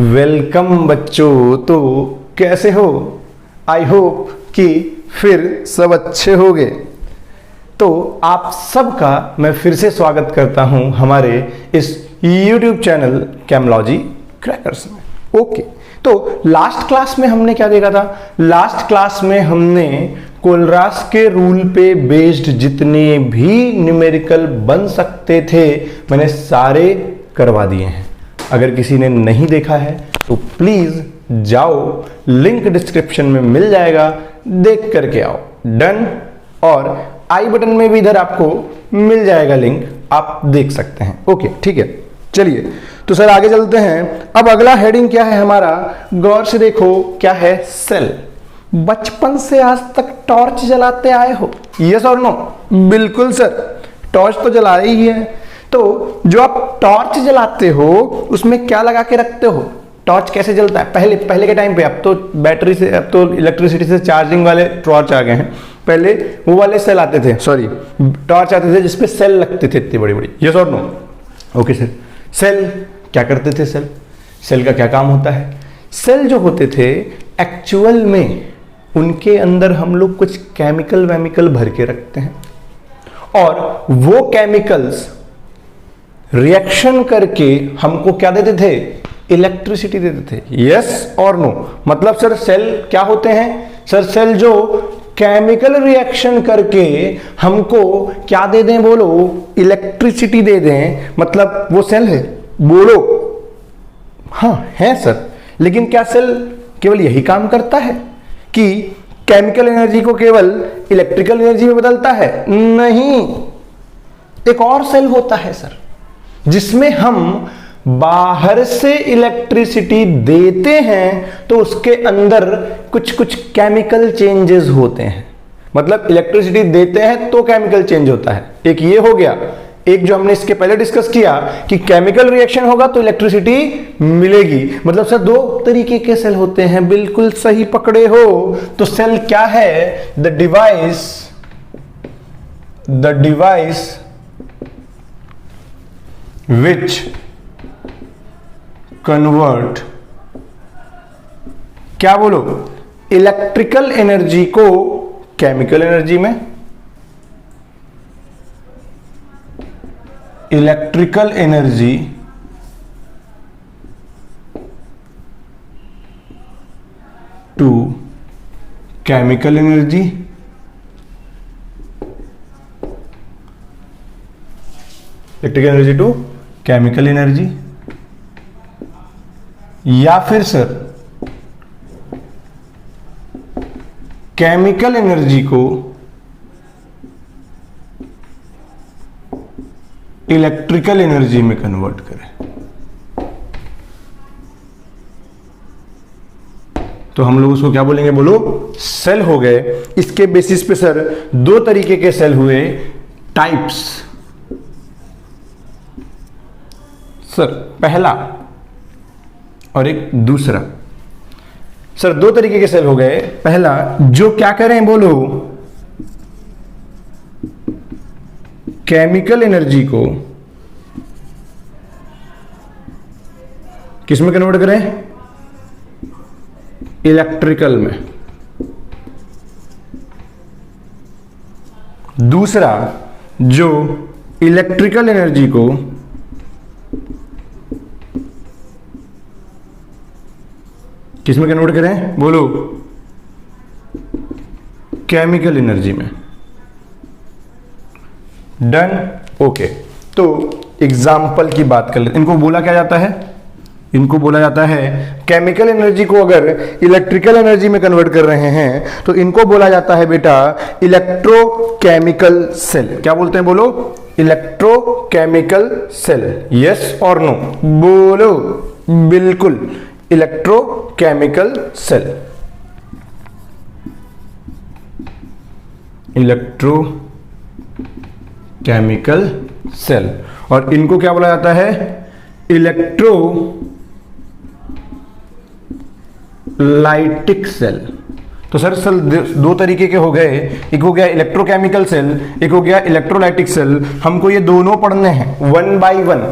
Welcome बच्चों। तो कैसे हो? आई होप कि फिर सब अच्छे होंगे। तो आप सबका मैं फिर से स्वागत करता हूं हमारे इस YouTube चैनल केमलॉजी क्रैकर्स में। ओके, तो लास्ट क्लास में हमने क्या देखा था? लास्ट क्लास में हमने कोलरास के रूल पे बेस्ड जितने भी न्यूमेरिकल बन सकते थे मैंने सारे करवा दिए हैं। अगर किसी ने नहीं देखा है तो प्लीज जाओ, लिंक डिस्क्रिप्शन में मिल जाएगा, देख करके आओ। डन। और आई बटन में भी इधर आपको मिल जाएगा लिंक, आप देख सकते हैं। ओके, ठीक है, चलिए तो सर आगे चलते हैं। अब अगला हेडिंग क्या है हमारा? गौर से देखो, क्या है? सेल। बचपन से आज तक टॉर्च जलाते आए हो? यस और नो? बिल्कुल सर, टॉर्च तो जला ही है। तो जो आप टॉर्च जलाते हो उसमें क्या लगा के रखते हो? टॉर्च कैसे जलता है? पहले के टाइम पे, अब तो बैटरी से, अब तो इलेक्ट्रिसिटी से चार्जिंग वाले टॉर्च आ गए हैं। पहले वो वाले सेल आते थे, सॉरी टॉर्च आते थे जिसपे सेल लगते थे इतनी बड़ी बड़ी। यस और नो? Okay sir. सेल क्या करते थे? सेल का क्या काम होता है? सेल जो होते थे एक्चुअल में उनके अंदर हम लोग कुछ केमिकल वेमिकल भर के रखते हैं और वो केमिकल्स रिएक्शन करके हमको क्या देते थे? इलेक्ट्रिसिटी देते थे। यस और नो? मतलब सर सेल क्या होते हैं? सर सेल जो केमिकल रिएक्शन करके हमको क्या दे दें? बोलो, इलेक्ट्रिसिटी दे दें, मतलब वो सेल है। बोलो हाँ है सर। लेकिन क्या सेल केवल यही काम करता है कि केमिकल एनर्जी को केवल इलेक्ट्रिकल एनर्जी में बदलता है? नहीं, एक और सेल होता है सर जिसमें हम बाहर से इलेक्ट्रिसिटी देते हैं तो उसके अंदर कुछ कुछ केमिकल चेंजेस होते हैं। मतलब इलेक्ट्रिसिटी देते हैं तो केमिकल चेंज होता है। एक ये हो गया। एक जो हमने इसके पहले डिस्कस किया कि केमिकल रिएक्शन होगा तो इलेक्ट्रिसिटी मिलेगी। मतलब सर दो तरीके के सेल होते हैं। बिल्कुल सही पकड़े हो। तो सेल क्या है? द डिवाइस which convert, क्या बोलो, इलेक्ट्रिकल एनर्जी को केमिकल एनर्जी में, electrical energy to chemical energy, electrical energy to chemical energy, या फिर सर केमिकल एनर्जी को इलेक्ट्रिकल एनर्जी में कन्वर्ट करें। तो हम लोग उसको क्या बोलेंगे? बोलो, सेल हो गए। इसके बेसिस पे सर दो तरीके के सेल हुए, टाइप्स। सर पहला और एक दूसरा। सर दो तरीके के सेल हो गए। पहला जो क्या करें? बोलो, केमिकल एनर्जी को किस में कन्वर्ट करें? इलेक्ट्रिकल में। दूसरा जो इलेक्ट्रिकल एनर्जी को किस में कन्वर्ट करें? बोलो, केमिकल एनर्जी में। डन। ओके, तो एग्जाम्पल की बात कर लेते। इनको बोला क्या जाता है? इनको बोला जाता है केमिकल एनर्जी को अगर इलेक्ट्रिकल एनर्जी में कन्वर्ट कर रहे हैं तो इनको बोला जाता है बेटा इलेक्ट्रोकेमिकल सेल। क्या बोलते हैं? बोलो, इलेक्ट्रोकेमिकल सेल। यस और नो? बोलो, बिल्कुल, इलेक्ट्रोकेमिकल सेल। Electrochemical cell. और इनको क्या बोला जाता है? Electrolytic cell. तो सर सेल दो तरीके के हो गए। एक हो गया इलेक्ट्रोकेमिकल सेल, एक हो गया इलेक्ट्रोलाइटिक सेल। हमको ये दोनों पढ़ने हैं 1 by 1।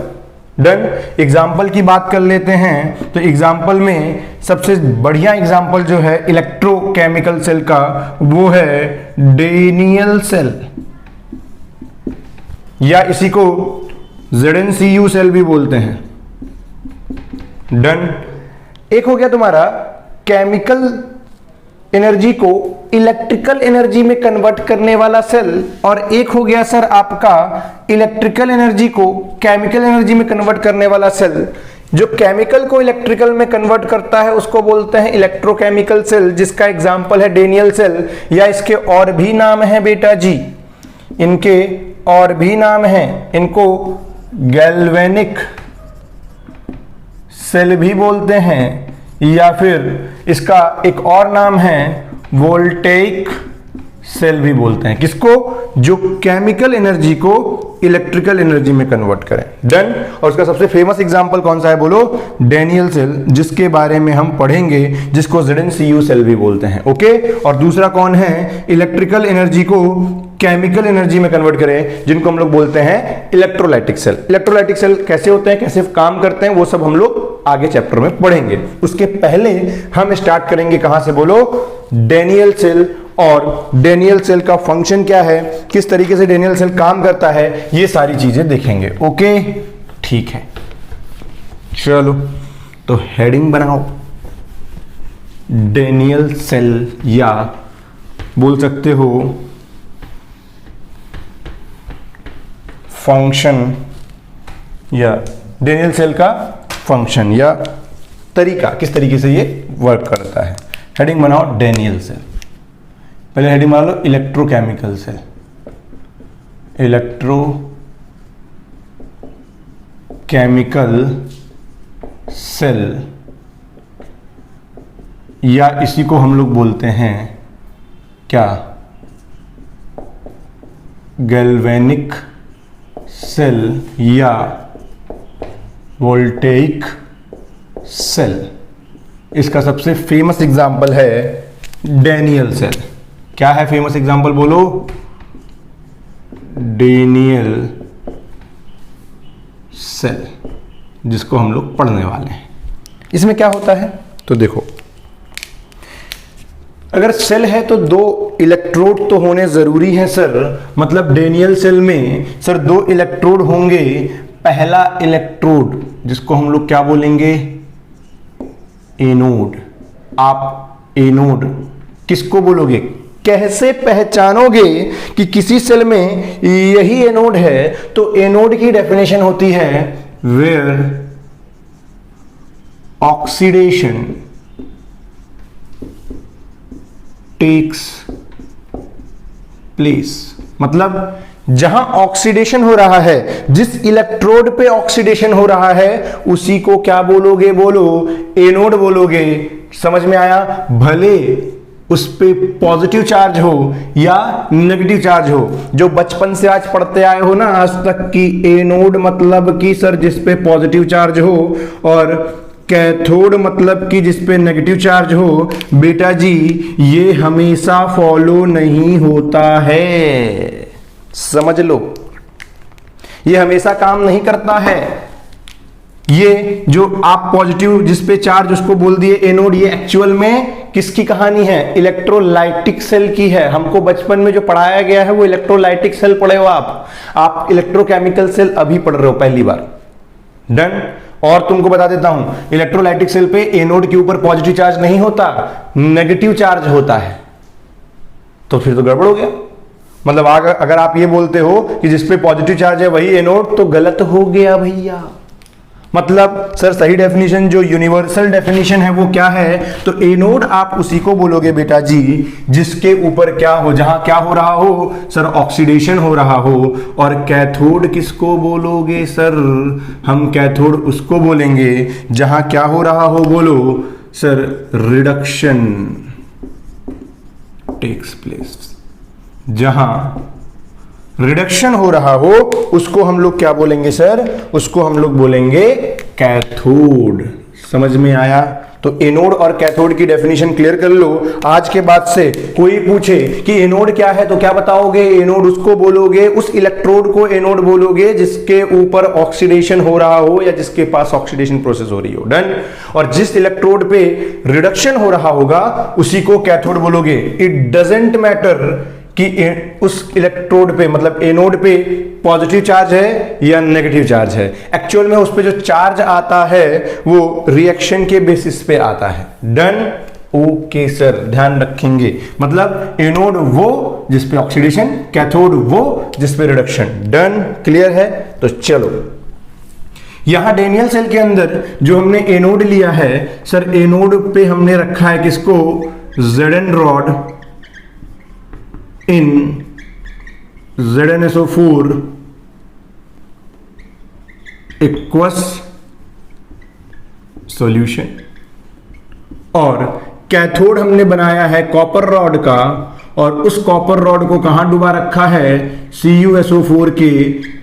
डन। एग्जाम्पल की बात कर लेते हैं तो एग्जाम्पल में सबसे बढ़िया एग्जाम्पल जो है इलेक्ट्रोकेमिकल सेल का वो है डेनियल सेल, या इसी को ZnCu सेल भी बोलते हैं। डन। एक हो गया तुम्हारा केमिकल एनर्जी को इलेक्ट्रिकल एनर्जी में कन्वर्ट करने वाला सेल, और एक हो गया सर आपका इलेक्ट्रिकल एनर्जी को केमिकल एनर्जी में कन्वर्ट करने वाला सेल। जो केमिकल को इलेक्ट्रिकल में कन्वर्ट करता है उसको बोलते हैं इलेक्ट्रोकेमिकल सेल, जिसका एग्जांपल है डेनियल सेल, या इसके और भी नाम है बेटा जी, इनके और भी नाम हैं, इनको गैल्वेनिक सेल भी बोलते हैं, या फिर इसका एक और नाम है वोल्टेइक सेल भी बोलते हैं। किसको? जो केमिकल एनर्जी को इलेक्ट्रिकल एनर्जी में कन्वर्ट करें। डन। और उसका सबसे फेमस एग्जांपल कौन सा है बोलो? डेनियल सेल, जिसके बारे में हम पढ़ेंगे, जिसको ZnCu सेल भी बोलते हैं। ओके। और दूसरा कौन है? इलेक्ट्रिकल एनर्जी को केमिकल एनर्जी में कन्वर्ट करें, जिनको हम लोग बोलते हैं इलेक्ट्रोलाइटिक सेल। इलेक्ट्रोलाइटिक सेल कैसे होते हैं, कैसे काम करते हैं, वो सब हम लोग आगे चैप्टर में पढ़ेंगे। उसके पहले हम स्टार्ट करेंगे कहां से बोलो? Daniel cell. और डेनियल सेल का फंक्शन क्या है, किस तरीके से डेनियल सेल काम करता है, ये सारी चीजें देखेंगे। ओके, ठीक है, चलो तो हेडिंग बनाओ, डेनियल सेल, या बोल सकते हो फंक्शन, या डेनियल सेल का फंक्शन या तरीका, किस तरीके से ये वर्क करता है। हेडिंग बनाओ डेनियल सेल। पहले हेडिंग बना लो इलेक्ट्रोकेमिकल सेल, इलेक्ट्रोकेमिकल सेल, या इसी को हम लोग बोलते हैं क्या? गैल्वेनिक सेल या वोल्टेइक सेल। इसका सबसे फेमस एग्जांपल है डेनियल सेल। क्या है फेमस एग्जांपल बोलो? डेनियल सेल, जिसको हम लोग पढ़ने वाले हैं। इसमें क्या होता है तो देखो, अगर सेल है तो दो इलेक्ट्रोड तो होने जरूरी है सर। मतलब डेनियल सेल में सर दो इलेक्ट्रोड होंगे। पहला इलेक्ट्रोड जिसको हम लोग क्या बोलेंगे? एनोड। आप एनोड किसको बोलोगे? कैसे पहचानोगे कि किसी सेल में यही एनोड है? तो एनोड की डेफिनेशन होती है वेयर ऑक्सीडेशन टेक्स प्लेस। मतलब जहां ऑक्सीडेशन हो रहा है, जिस इलेक्ट्रोड पे ऑक्सीडेशन हो रहा है, उसी को क्या बोलोगे? बोलो एनोड बोलोगे। समझ में आया? भले उस पे पॉजिटिव चार्ज हो या नेगेटिव चार्ज हो। जो बचपन से आज पढ़ते आए हो ना आज तक कि एनोड मतलब कि सर जिस पे पॉजिटिव चार्ज हो, और कैथोड मतलब कि जिस पे नेगेटिव चार्ज हो। बेटा जी ये हमेशा फॉलो नहीं होता है, समझ लो, ये हमेशा काम नहीं करता है। ये जो आप पॉजिटिव जिस पे चार्ज उसको बोल दिए एनोड, ये एक्चुअल में किसकी कहानी है? इलेक्ट्रोलाइटिक सेल की है। हमको बचपन में जो पढ़ाया गया है वो इलेक्ट्रोलाइटिक सेल पढ़े हो आप इलेक्ट्रोकेमिकल सेल अभी पढ़ रहे हो पहली बार। डन। और तुमको बता देता हूं, इलेक्ट्रोलाइटिक सेल पे एनोड के ऊपर पॉजिटिव चार्ज नहीं होता, नेगेटिव चार्ज होता है। तो फिर तो गड़बड़ हो गया। मतलब अगर आप ये बोलते हो कि जिस पे पॉजिटिव चार्ज है वही एनोड, तो गलत हो गया भैया। मतलब सर सही डेफिनेशन जो यूनिवर्सल डेफिनेशन है वो क्या है? तो एनोड आप उसी को बोलोगे बेटा जी जिसके ऊपर क्या हो, जहां क्या हो रहा हो सर? ऑक्सीडेशन हो रहा हो। और कैथोड किसको बोलोगे सर? हम कैथोड उसको बोलेंगे जहां क्या हो रहा हो, बोलो सर रिडक्शन टेक्स प्लेस। जहां रिडक्शन हो रहा हो उसको हम लोग क्या बोलेंगे सर? उसको हम लोग बोलेंगे कैथोड। समझ में आया? तो तो एनोड और कैथोड की डेफिनेशन क्लियर कर लो। आज के बाद से कोई पूछे कि एनोड क्या है तो क्या बताओगे? एनोड उसको बोलोगे, उस इलेक्ट्रोड को एनोड बोलोगे जिसके ऊपर ऑक्सीडेशन हो रहा हो या जिसके पास ऑक्सीडेशन प्रोसेस हो रही हो। डन। और जिस इलेक्ट्रोड पे रिडक्शन हो रहा होगा उसी को कैथोड बोलोगे। इट डजेंट मैटर कि उस इलेक्ट्रोड पे मतलब एनोड पे पॉजिटिव चार्ज है या नेगेटिव चार्ज है। एक्चुअल में उस पे जो चार्ज आता है वो रिएक्शन के बेसिस पे आता है। डन। ओके सर, ध्यान रखेंगे। मतलब एनोड वो जिस पे ऑक्सीडेशन, कैथोड वो जिस पे रिडक्शन। डन। क्लियर है? तो चलो, यहां डेनियल सेल के अंदर जो हमने एनोड लिया है सर, एनोड पे हमने रखा है किसको? Zn रॉड इन ZnSO4 इक्वस सॉल्यूशन। और कैथोड हमने बनाया है कॉपर रॉड का, और उस कॉपर रॉड को कहां डुबा रखा है? CuSO4 के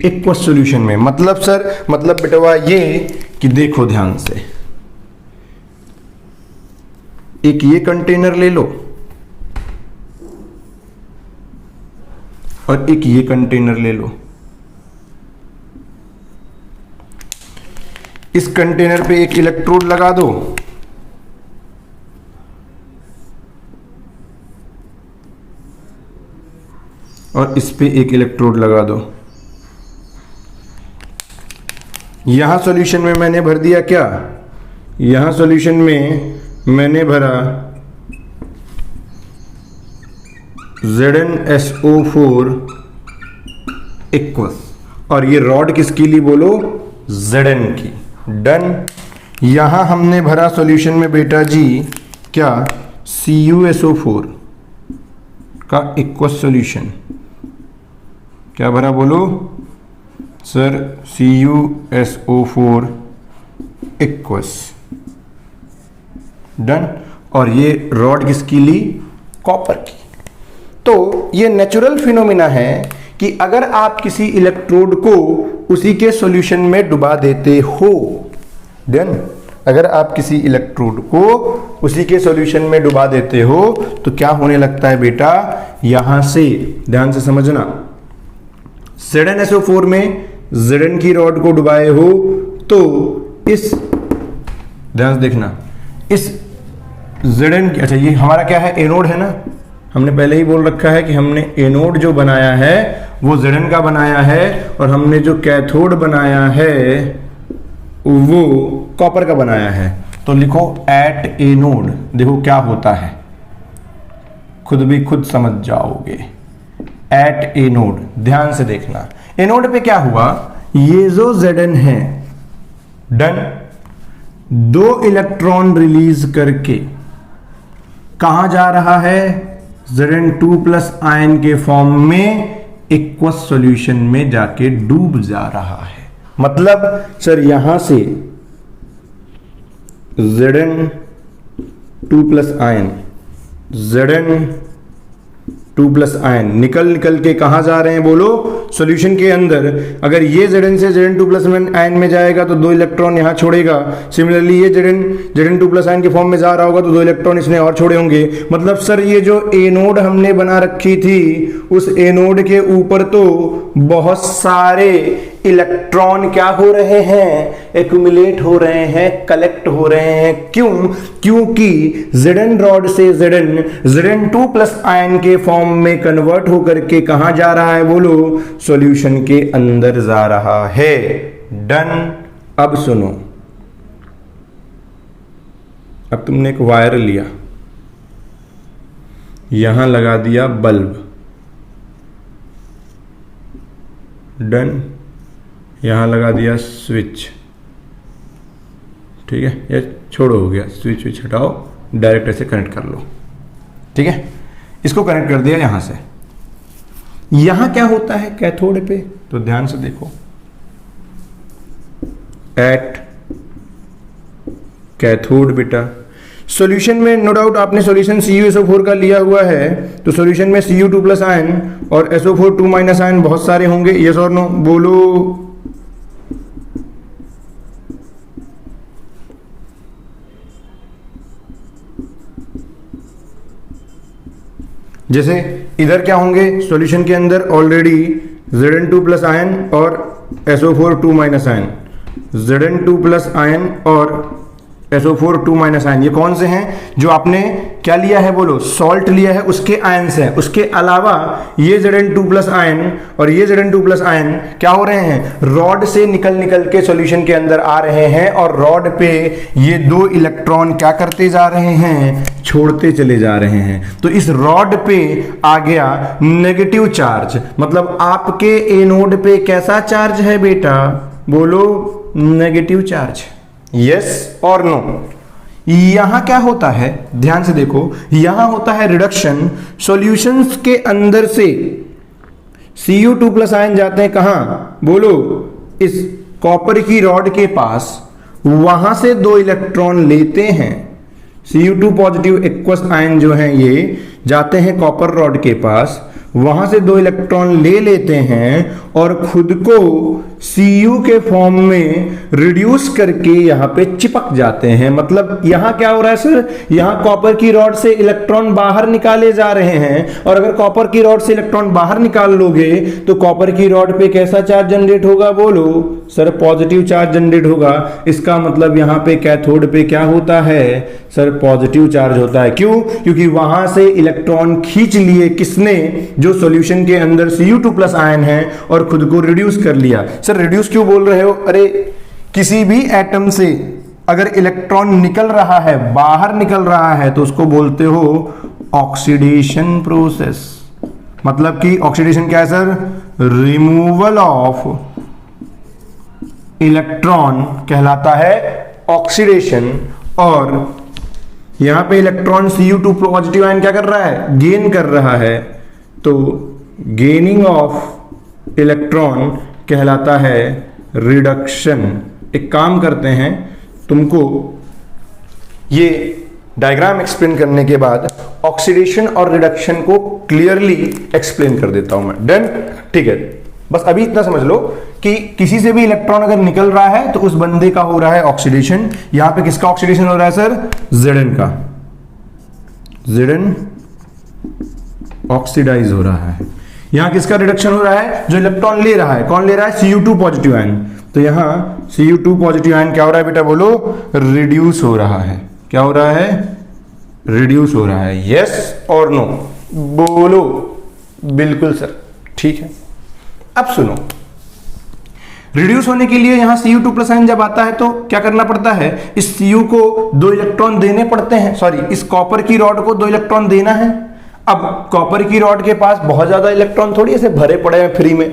इक्वस सॉल्यूशन में। मतलब सर, मतलब बेटवा ये कि देखो ध्यान से, एक ये कंटेनर ले लो और एक ये कंटेनर ले लो। इस कंटेनर पे एक इलेक्ट्रोड लगा दो और इस पे एक इलेक्ट्रोड लगा दो। यहां सॉल्यूशन में मैंने भर दिया क्या? यहां सॉल्यूशन में मैंने भरा ZnSO4 इक्वस, और ये रॉड किसकी ली बोलो? Zn की। डन। यहां हमने भरा सॉल्यूशन में बेटा जी क्या? CuSO4 का इक्वस सॉल्यूशन। क्या भरा बोलो सर? CuSO4 equals. डन। और ये रॉड किसकी ली? कॉपर की। तो ये नेचुरल फिनोमिना है कि अगर आप किसी इलेक्ट्रोड को उसी के सॉल्यूशन में डुबा देते हो, देन अगर आप किसी इलेक्ट्रोड को उसी के सॉल्यूशन में डुबा देते हो तो क्या होने लगता है बेटा? यहां से ध्यान से समझना, ZnSO4 में Zn की रॉड को डुबाए हो तो इस, ध्यान से देखना, इस Zn की, अच्छा ये हमारा क्या है? एनोड है ना। हमने पहले ही बोल रखा है कि हमने एनोड जो बनाया है वो Zn का बनाया है, और हमने जो कैथोड बनाया है वो कॉपर का बनाया है। तो लिखो एट एनोड। देखो क्या होता है, खुद भी खुद समझ जाओगे। एट एनोड, ध्यान से देखना, एनोड पे क्या हुआ? ये जो Zn है, डन, 2 इलेक्ट्रॉन रिलीज करके कहां जा रहा है? Zn2+ आयन के फॉर्म में इक्वस सॉल्यूशन में जाके डूब जा रहा है। मतलब सर यहां से Zn2+ आयन, Zn2+ आयन निकल के कहां जा रहे हैं बोलो? सॉल्यूशन के अंदर। अगर ये Zn से Zn2+ आयन में जाएगा तो 2 इलेक्ट्रॉन यहां छोड़ेगा। सिमिलरली ये Zn2+ आयन के फॉर्म में जा रहा होगा तो 2 इलेक्ट्रॉन इसने और छोड़े होंगे। मतलब सर ये जो एनोड हमने बना रखी थी उस एनोड के ऊपर तो बहुत सारे इलेक्ट्रॉन क्या हो रहे हैं? एक्यूमुलेट हो रहे हैं, कलेक्ट हो रहे हैं। क्यों? क्योंकि Zn रॉड से Zn2+ आयन के फॉर्म में कन्वर्ट होकर के कहां जा रहा है बोलो? सॉल्यूशन के अंदर जा रहा है। डन। अब सुनो, अब तुमने एक वायर लिया, यहां लगा दिया बल्ब, डन, यहां लगा दिया स्विच, ठीक है, ये छोड़ो, हो गया, स्विच हटाओ, डायरेक्ट ऐसे कनेक्ट कर लो, ठीक है। इसको कनेक्ट कर दिया यहां से। यहां क्या होता है कैथोड पे? तो ध्यान से देखो, एट कैथोड बेटा सॉल्यूशन में नो डाउट आपने सॉल्यूशन CuSO4 का लिया हुआ है, तो सॉल्यूशन में Cu2+ आयन और SO4 2- आयन बहुत सारे होंगे। यस और नो बोलो। जैसे इधर क्या होंगे सॉल्यूशन के अंदर ऑलरेडी Zn2 प्लस आयन और SO4 2 minus ion, Zn2 plus ion और SO4 2 माइनस आयन, ये कौन से हैं जो आपने क्या लिया है बोलो, सॉल्ट लिया है, उसके आयन्स हैं। उसके अलावा ये Zn2 प्लस आयन और ये Zn2 प्लस आयन क्या हो रहे हैं, रॉड से निकल के सॉल्यूशन के अंदर आ रहे हैं और रॉड पे ये दो इलेक्ट्रॉन क्या करते जा रहे हैं, छोड़ते चले जा रहे हैं। तो इस रॉड पे आ गया नेगेटिव चार्ज, मतलब आपके एनोड पे कैसा चार्ज है बेटा, बोलो नेगेटिव चार्ज, यस और नो। यहां क्या होता है, ध्यान से देखो, यहां होता है रिडक्शन, सॉल्यूशंस के अंदर से Cu2 प्लस आयन जाते हैं कहां, बोलो इस कॉपर की रॉड के पास, वहां से दो इलेक्ट्रॉन लेते हैं, Cu2 पॉजिटिव एक्वस आयन जो हैं ये जाते हैं कॉपर रॉड के पास, वहां से दो इलेक्ट्रॉन ले लेते हैं और खुद को Cu के फॉर्म में रिड्यूस करके यहां पे चिपक जाते हैं। मतलब यहां क्या हो रहा है सर, यहां कॉपर की रॉड से इलेक्ट्रॉन बाहर निकाले जा रहे हैं, और अगर कॉपर की रॉड से इलेक्ट्रॉन बाहर निकाल लोगे तो कॉपर की रॉड पे कैसा चार्ज जनरेट होगा, बोलो सर पॉजिटिव चार्ज जनरेट होगा। इसका मतलब यहां पे कैथोड पे क्या होता है सर, पॉजिटिव चार्ज होता है। क्यों, क्योंकि वहां से इलेक्ट्रॉन खींच लिए किसने, जो सॉल्यूशन के अंदर Cu2 प्लस आयन है, और खुद को रिड्यूस कर लिया। सर रिड्यूस क्यों बोल रहे हो, अरे किसी भी एटम से अगर इलेक्ट्रॉन निकल रहा है, बाहर निकल रहा है, तो उसको बोलते हो ऑक्सीडेशन प्रोसेस। मतलब कि ऑक्सीडेशन क्या है सर, रिमूवल ऑफ इलेक्ट्रॉन कहलाता है ऑक्सीडेशन। और यहां पे इलेक्ट्रॉन Cu2 पॉजिटिव आयन क्या कर रहा है, गेन कर रहा है, तो गेनिंग ऑफ इलेक्ट्रॉन कहलाता है रिडक्शन। एक काम करते हैं, तुमको ये डायग्राम एक्सप्लेन करने के बाद ऑक्सीडेशन और रिडक्शन को क्लियरली एक्सप्लेन कर देता हूं मैं। डन, ठीक है। बस अभी इतना समझ लो कि किसी से भी इलेक्ट्रॉन अगर निकल रहा है तो उस बंदे का हो रहा है ऑक्सीडेशन। यहां पे किसका ऑक्सीडेशन हो रहा है सर, Zn का, Zn ऑक्सीडाइज हो रहा है। यहां किसका रिडक्शन हो रहा है, जो इलेक्ट्रॉन ले रहा है, कौन ले रहा है, Cu2 पॉजिटिव आयन। तो यहां Cu2 पॉजिटिव आयन क्या हो रहा है बेटा, बोलो रिड्यूस हो रहा है। क्या हो रहा है, रिड्यूस हो रहा है, यस और नो, बोलो बिल्कुल सर, ठीक है। अब सुनो, रिड्यूस होने के लिए यहां Cu2 प्लस आयन जब आता है तो क्या करना पड़ता है, इस Cu को दो इलेक्ट्रॉन देने पड़ते हैं, सॉरी इस कॉपर की रॉड को दो इलेक्ट्रॉन देना है। अब कॉपर की रॉड के पास बहुत ज्यादा इलेक्ट्रॉन थोड़ी ऐसे भरे पड़े हैं फ्री में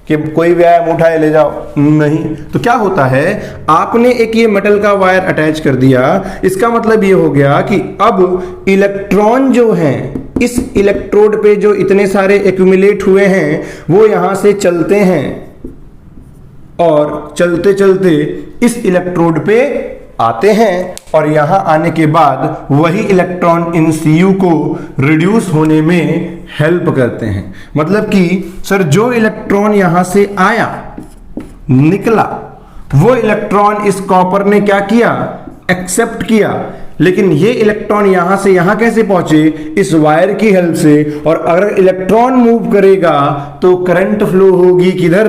कि कोई भी आया उठाए ले जाओ, नहीं। तो क्या होता है, आपने एक ये मेटल का वायर अटैच कर दिया, इसका मतलब ये हो गया कि अब इलेक्ट्रॉन जो हैं इस इलेक्ट्रोड पे जो इतने सारे एक्यूमुलेट हुए हैं वो यहां से चलते हैं और चलते चलते इस इलेक्ट्रोड पे आते हैं, और यहां आने के बाद वही इलेक्ट्रॉन इन Cu को रिड्यूस होने में हेल्प करते हैं। मतलब कि सर जो इलेक्ट्रॉन यहां से आया, निकला, वो इलेक्ट्रॉन इस कॉपर ने क्या किया, एक्सेप्ट किया। लेकिन ये इलेक्ट्रॉन यहां से यहां कैसे पहुंचे, इस वायर की हेल्प से। और अगर इलेक्ट्रॉन मूव करेगा तो करंट फ्लो होगी किधर,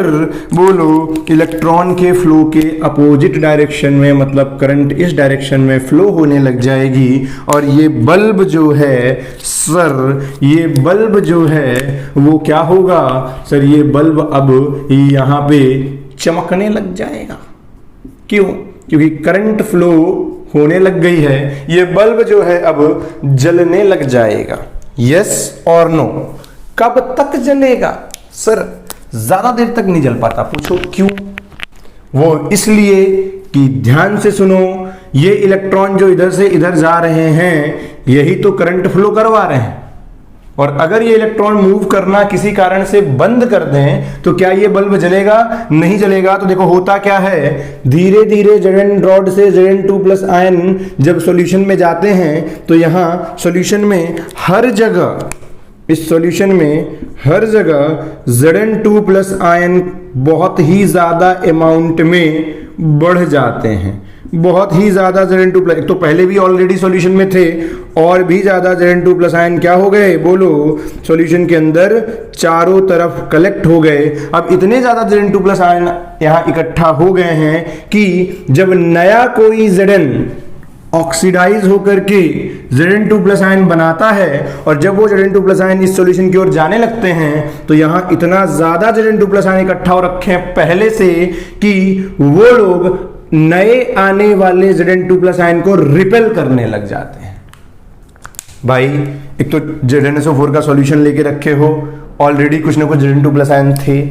बोलो इलेक्ट्रॉन के फ्लो के अपोजिट डायरेक्शन में, मतलब करंट इस डायरेक्शन में फ्लो होने लग जाएगी। और ये बल्ब जो है सर, ये बल्ब जो है वो क्या होगा सर, ये बल्ब अब यहां पे चमकने लग जाएगा। क्यों, क्योंकि करंट फ्लो होने लग गई है, ये बल्ब जो है अब जलने लग जाएगा। यस और नो, कब तक जलेगा सर, ज्यादा देर तक नहीं जल पाता। पूछो क्यों, वो इसलिए कि ध्यान से सुनो, ये इलेक्ट्रॉन जो इधर से इधर जा रहे हैं यही तो करंट फ्लो करवा रहे हैं, और अगर ये इलेक्ट्रॉन मूव करना किसी कारण से बंद कर दें तो क्या ये बल्ब जलेगा, नहीं जलेगा। तो देखो होता क्या है, धीरे धीरे Zn रॉड से Zn2 प्लस आयन जब सॉल्यूशन में जाते हैं तो यहां सॉल्यूशन में हर जगह, इस सॉल्यूशन में हर जगह Zn2 प्लस आयन बहुत ही ज्यादा अमाउंट में बढ़ जाते हैं, बहुत ही ज्यादा Zn2+, एक तो पहले भी ऑलरेडी सॉल्यूशन में थे और भी ज्यादा Zn2+ आयन क्या हो गए बोलो, सॉल्यूशन के अंदर चारों तरफ कलेक्ट हो गए। अब इतने ज्यादा Zn2+ आयन यहां इकट्ठा हो गए हैं कि जब नया कोई Zn ऑक्सीडाइज होकर के Zn2+ आयन बनाता है और जब वो Zn2+ आयन इस सॉल्यूशन की ओर जाने लगते हैं तो यहां इतना ज्यादा Zn2+ आयन इकट्ठा हो रखे हैं पहले से कि वो लोग नए आने वाले Zn2+ आयन को रिपेल करने लग जाते हैं। भाई एक तो ZnSO4 का सॉल्यूशन लेके रखे हो, ऑलरेडी कुछ ना कुछ Zn2+ आयन थे,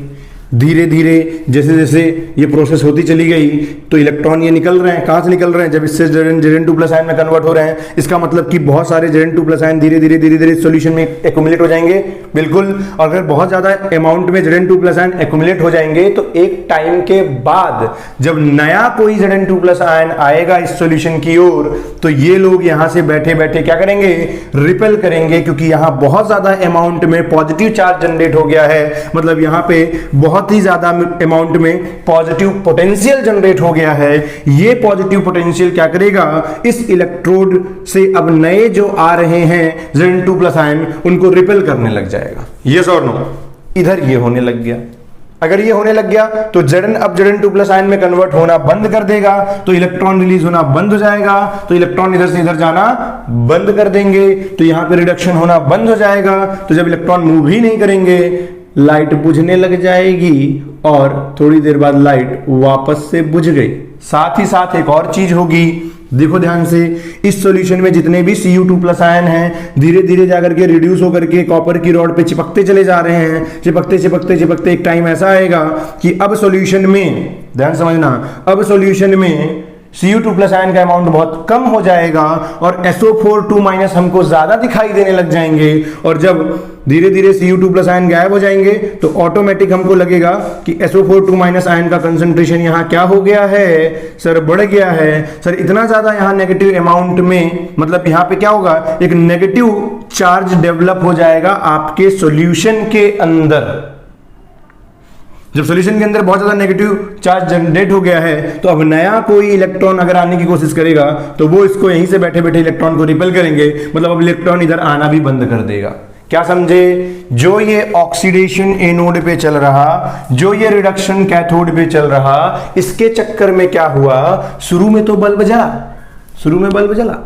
धीरे धीरे जैसे जैसे ये प्रोसेस होती चली गई तो इलेक्ट्रॉन ये निकल रहे हैं, कहां से निकल रहे हैं, जब इससे Zn2+ आयन में कन्वर्ट हो रहे हैं, इसका मतलब कि बहुत सारे Zn2+ आयन धीरे धीरे सॉल्यूशन में एक्युमुलेट हो जाएंगे। बिल्कुल, और अगर बहुत ज्यादा अमाउंट में Zn2+ आयन एक्युमुलेट हो जाएंगे तो एक टाइम के बाद जब नया कोई Zn2+ आयन आएगा इस सॉल्यूशन की ओर तो ये लोग यहां से बैठे बैठे क्या करेंगे, रिपेल करेंगे, क्योंकि यहां बहुत ज्यादा अमाउंट में पॉजिटिव चार्ज जनरेट हो गया है। मतलब यहां पे बहुत ही ज्यादा अमाउंट में पॉजिटिव पोटेंशियल जनरेट हो गया है। ये पॉजिटिव पोटेंशियल क्या करेगा, इस इलेक्ट्रोड से अब नए जो आ रहे हैं Zn2+ आयन उनको रिपेल करने लग जाएगा। यस और नो, इधर ये होने लग गया। अगर ये होने लग गया तो अब Zn2+ आयन में कन्वर्ट होना बंद कर देगा, तो इलेक्ट्रॉन रिलीज होना बंद हो जाएगा, तो इलेक्ट्रॉन इधर से इधर जाना बंद कर देंगे, तो यहां पे रिडक्शन होना बंद हो जाएगा। तो जब इलेक्ट्रॉन मूव ही नहीं करेंगे लाइट बुझने लग जाएगी और थोड़ी देर बाद लाइट वापस से बुझ गई। साथ ही साथ एक और चीज होगी, देखो ध्यान से, इस सॉल्यूशन में जितने भी Cu2+ आयन हैं धीरे धीरे जाकर के रिड्यूस होकर के कॉपर की रॉड पे चिपकते चले जा रहे हैं। चिपकते चिपकते चिपकते एक टाइम ऐसा आएगा कि अब सॉल्यूशन में, ध्यान समझना, अब सॉल्यूशन में Cu2+ आयन का अमाउंट बहुत कम हो जाएगा और SO4 हमको ज्यादा दिखाई देने लग जाएंगे। और जब धीरे धीरे Cu2+ आयन गायब हो जाएंगे तो ऑटोमेटिक हमको लगेगा कि SO4 आयन का कंसंट्रेशन यहाँ क्या हो गया है सर, बढ़ गया है सर, इतना ज्यादा यहाँ नेगेटिव अमाउंट में, मतलब यहाँ पे क्या होगा, एक नेगेटिव चार्ज डेवलप हो जाएगा आपके सॉल्यूशन के अंदर। जब सॉल्यूशन के अंदर बहुत ज्यादा नेगेटिव चार्ज जनरेट हो गया है तो अब नया कोई इलेक्ट्रॉन अगर आने की कोशिश करेगा तो वो इसको यहीं से बैठे बैठे इलेक्ट्रॉन को रिपेल करेंगे। मतलब अब इलेक्ट्रॉन इधर आना भी बंद कर देगा। क्या समझे, जो ये ऑक्सीडेशन एनोड पे चल रहा, जो ये रिडक्शन कैथोड पे चल रहा, इसके चक्कर में क्या हुआ, शुरू में तो बल्ब जला, शुरू में बल्ब जला,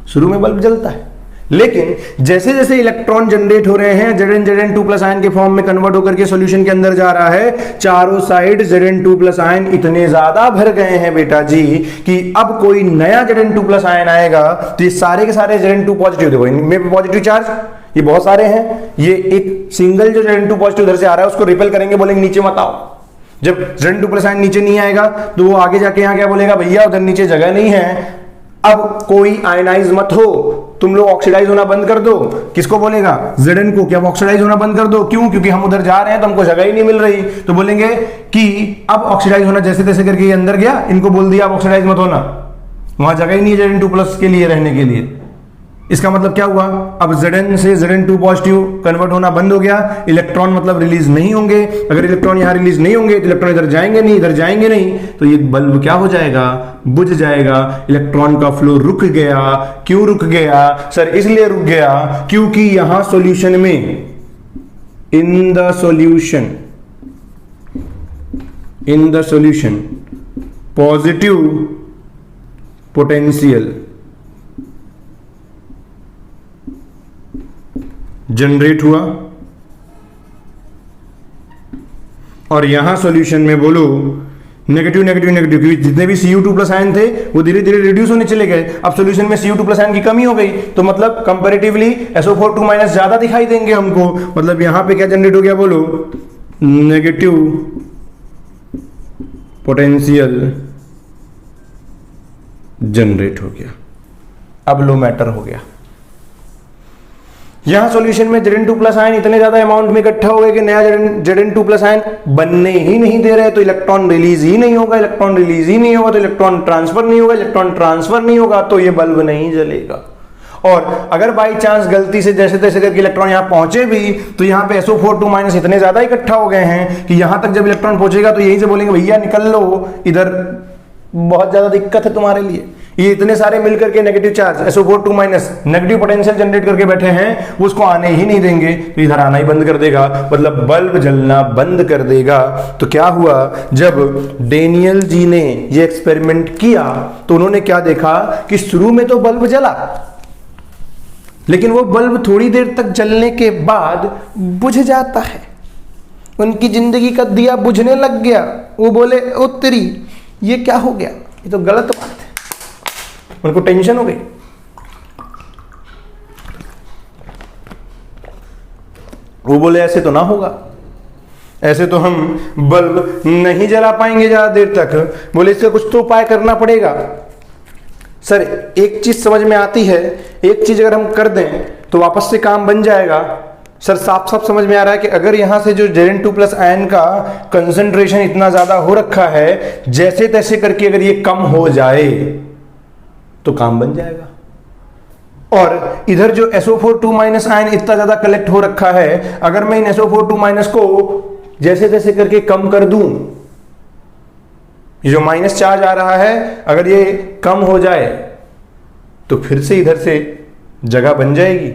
शुरू में बल्ब जलता है, लेकिन जैसे जैसे इलेक्ट्रॉन जनरेट हो रहे हैं Zn2+ आयन के फॉर्म में कन्वर्ट होकर के सॉल्यूशन के अंदर जा रहा है, चारों साइड Zn2+ आयन इतने ज्यादा भर गए हैं बेटा जी कि अब कोई नया Zn2+ आयन आएगा तो ये सारे के सारे Zn2 पॉजिटिव, देखो इनमें पॉजिटिव चार्ज ये बहुत सारे हैं, ये एक सिंगल जो Zn2 पॉजिटिव उधर से आ रहा है उसको रिपेल करेंगे, बोलेंगे नीचे मत आओ। जब Zn2+ आयन नीचे नहीं आएगा तो वो आगे जाके यहाँ क्या बोलेगा, भैया उधर नीचे जगह नहीं है, अब कोई आयनाइज मत हो, तुम लोग ऑक्सीडाइज होना बंद कर दो। किसको बोलेगा, Zn को, कि अब ऑक्सीडाइज होना बंद कर दो। क्यों, क्योंकि हम उधर जा रहे हैं तो हमको जगह ही नहीं मिल रही। तो बोलेंगे कि अब ऑक्सीडाइज होना, जैसे तैसे करके ये अंदर गया, इनको बोल दिया अब ऑक्सीडाइज मत होना, वहां जगह ही नहीं है Zn2+ के लिए रहने के लिए। इसका मतलब क्या हुआ, अब Zn से Zn2 पॉजिटिव कन्वर्ट होना बंद हो गया, इलेक्ट्रॉन मतलब रिलीज नहीं होंगे। अगर इलेक्ट्रॉन यहां रिलीज नहीं होंगे तो इलेक्ट्रॉन इधर जाएंगे नहीं, इधर जाएंगे नहीं, तो ये बल्ब क्या हो जाएगा, बुझ जाएगा, इलेक्ट्रॉन का फ्लो रुक गया। क्यों रुक गया सर, इसलिए रुक गया क्योंकि यहां सॉल्यूशन में, in the solution positive potential generate हुआ और यहां सॉल्यूशन में बोलो नेगेटिव नेगेटिव नेगेटिव, क्योंकि जितने भी Cu2+ आयन थे वो धीरे धीरे रिड्यूस होने चले गए। अब सॉल्यूशन में Cu2+ आयन की कमी हो गई तो मतलब कंपैरेटिवली SO4 ज्यादा दिखाई देंगे हमको। मतलब यहां पे क्या जनरेट हो गया बोलो, नेगेटिव पोटेंशियल जनरेट हो गया। अब लो मैटर हो गया। यहां सॉल्यूशन में Zn2+ आयन इतने ज्यादा अमाउंट में इकट्ठा हो गए कि नया Zn2+ आयन बनने ही नहीं दे रहे, तो इलेक्ट्रॉन रिलीज ही नहीं होगा, इलेक्ट्रॉन रिलीज ही नहीं होगा तो इलेक्ट्रॉन ट्रांसफर नहीं होगा, इलेक्ट्रॉन ट्रांसफर नहीं होगा तो ये बल्ब नहीं जलेगा। और अगर बाई चांस गलती से जैसे तैसे करके इलेक्ट्रॉन यहाँ पहुंचे भी तो यहाँ पे SO4 इतने ज्यादा इकट्ठा हो गए हैं कि यहाँ तक जब इलेक्ट्रॉन पहुंचेगा तो यहीं से बोलेंगे भैया निकल लो, इधर बहुत ज्यादा दिक्कत है तुम्हारे लिए। ये इतने सारे मिलकर के negative charge SO4 negative potential generate करके बैठे हैं, वो उसको आने ही नहीं देंगे, तो इधर आना ही बंद कर देगा, मतलब बल्ब जलना बंद कर देगा। तो क्या हुआ, जब डेनियल जी ने ये एक्सपेरिमेंट किया तो उन्होंने क्या देखा कि शुरू में तो बल्ब जला, लेकिन वो बल्ब थोड़ी देर तक जलने के बाद बुझ जाता है। उनकी जिंदगी का दिया बुझने लग गया। वो बोले ओ तेरी, ये क्या हो गया, ये तो गलत बात है। उनको टेंशन हो गई। वो बोले ऐसे तो ना होगा, ऐसे तो हम बल्ब नहीं जला पाएंगे ज्यादा देर तक। बोले इसका कुछ तो उपाय करना पड़ेगा। सर एक चीज समझ में आती है, एक चीज अगर हम कर दें तो वापस से काम बन जाएगा। सर साफ साफ समझ में आ रहा है कि अगर यहां से जो Zn2+ आयन का कंसंट्रेशन इतना ज्यादा हो रखा है, जैसे तैसे करके अगर ये कम हो जाए तो काम बन जाएगा। और इधर जो SO4 आयन इतना ज्यादा कलेक्ट हो रखा है, अगर मैं इन SO4 को जैसे तैसे करके कम कर दूं, ये जो माइनस चार्ज आ रहा है अगर ये कम हो जाए तो फिर से इधर से जगह बन जाएगी।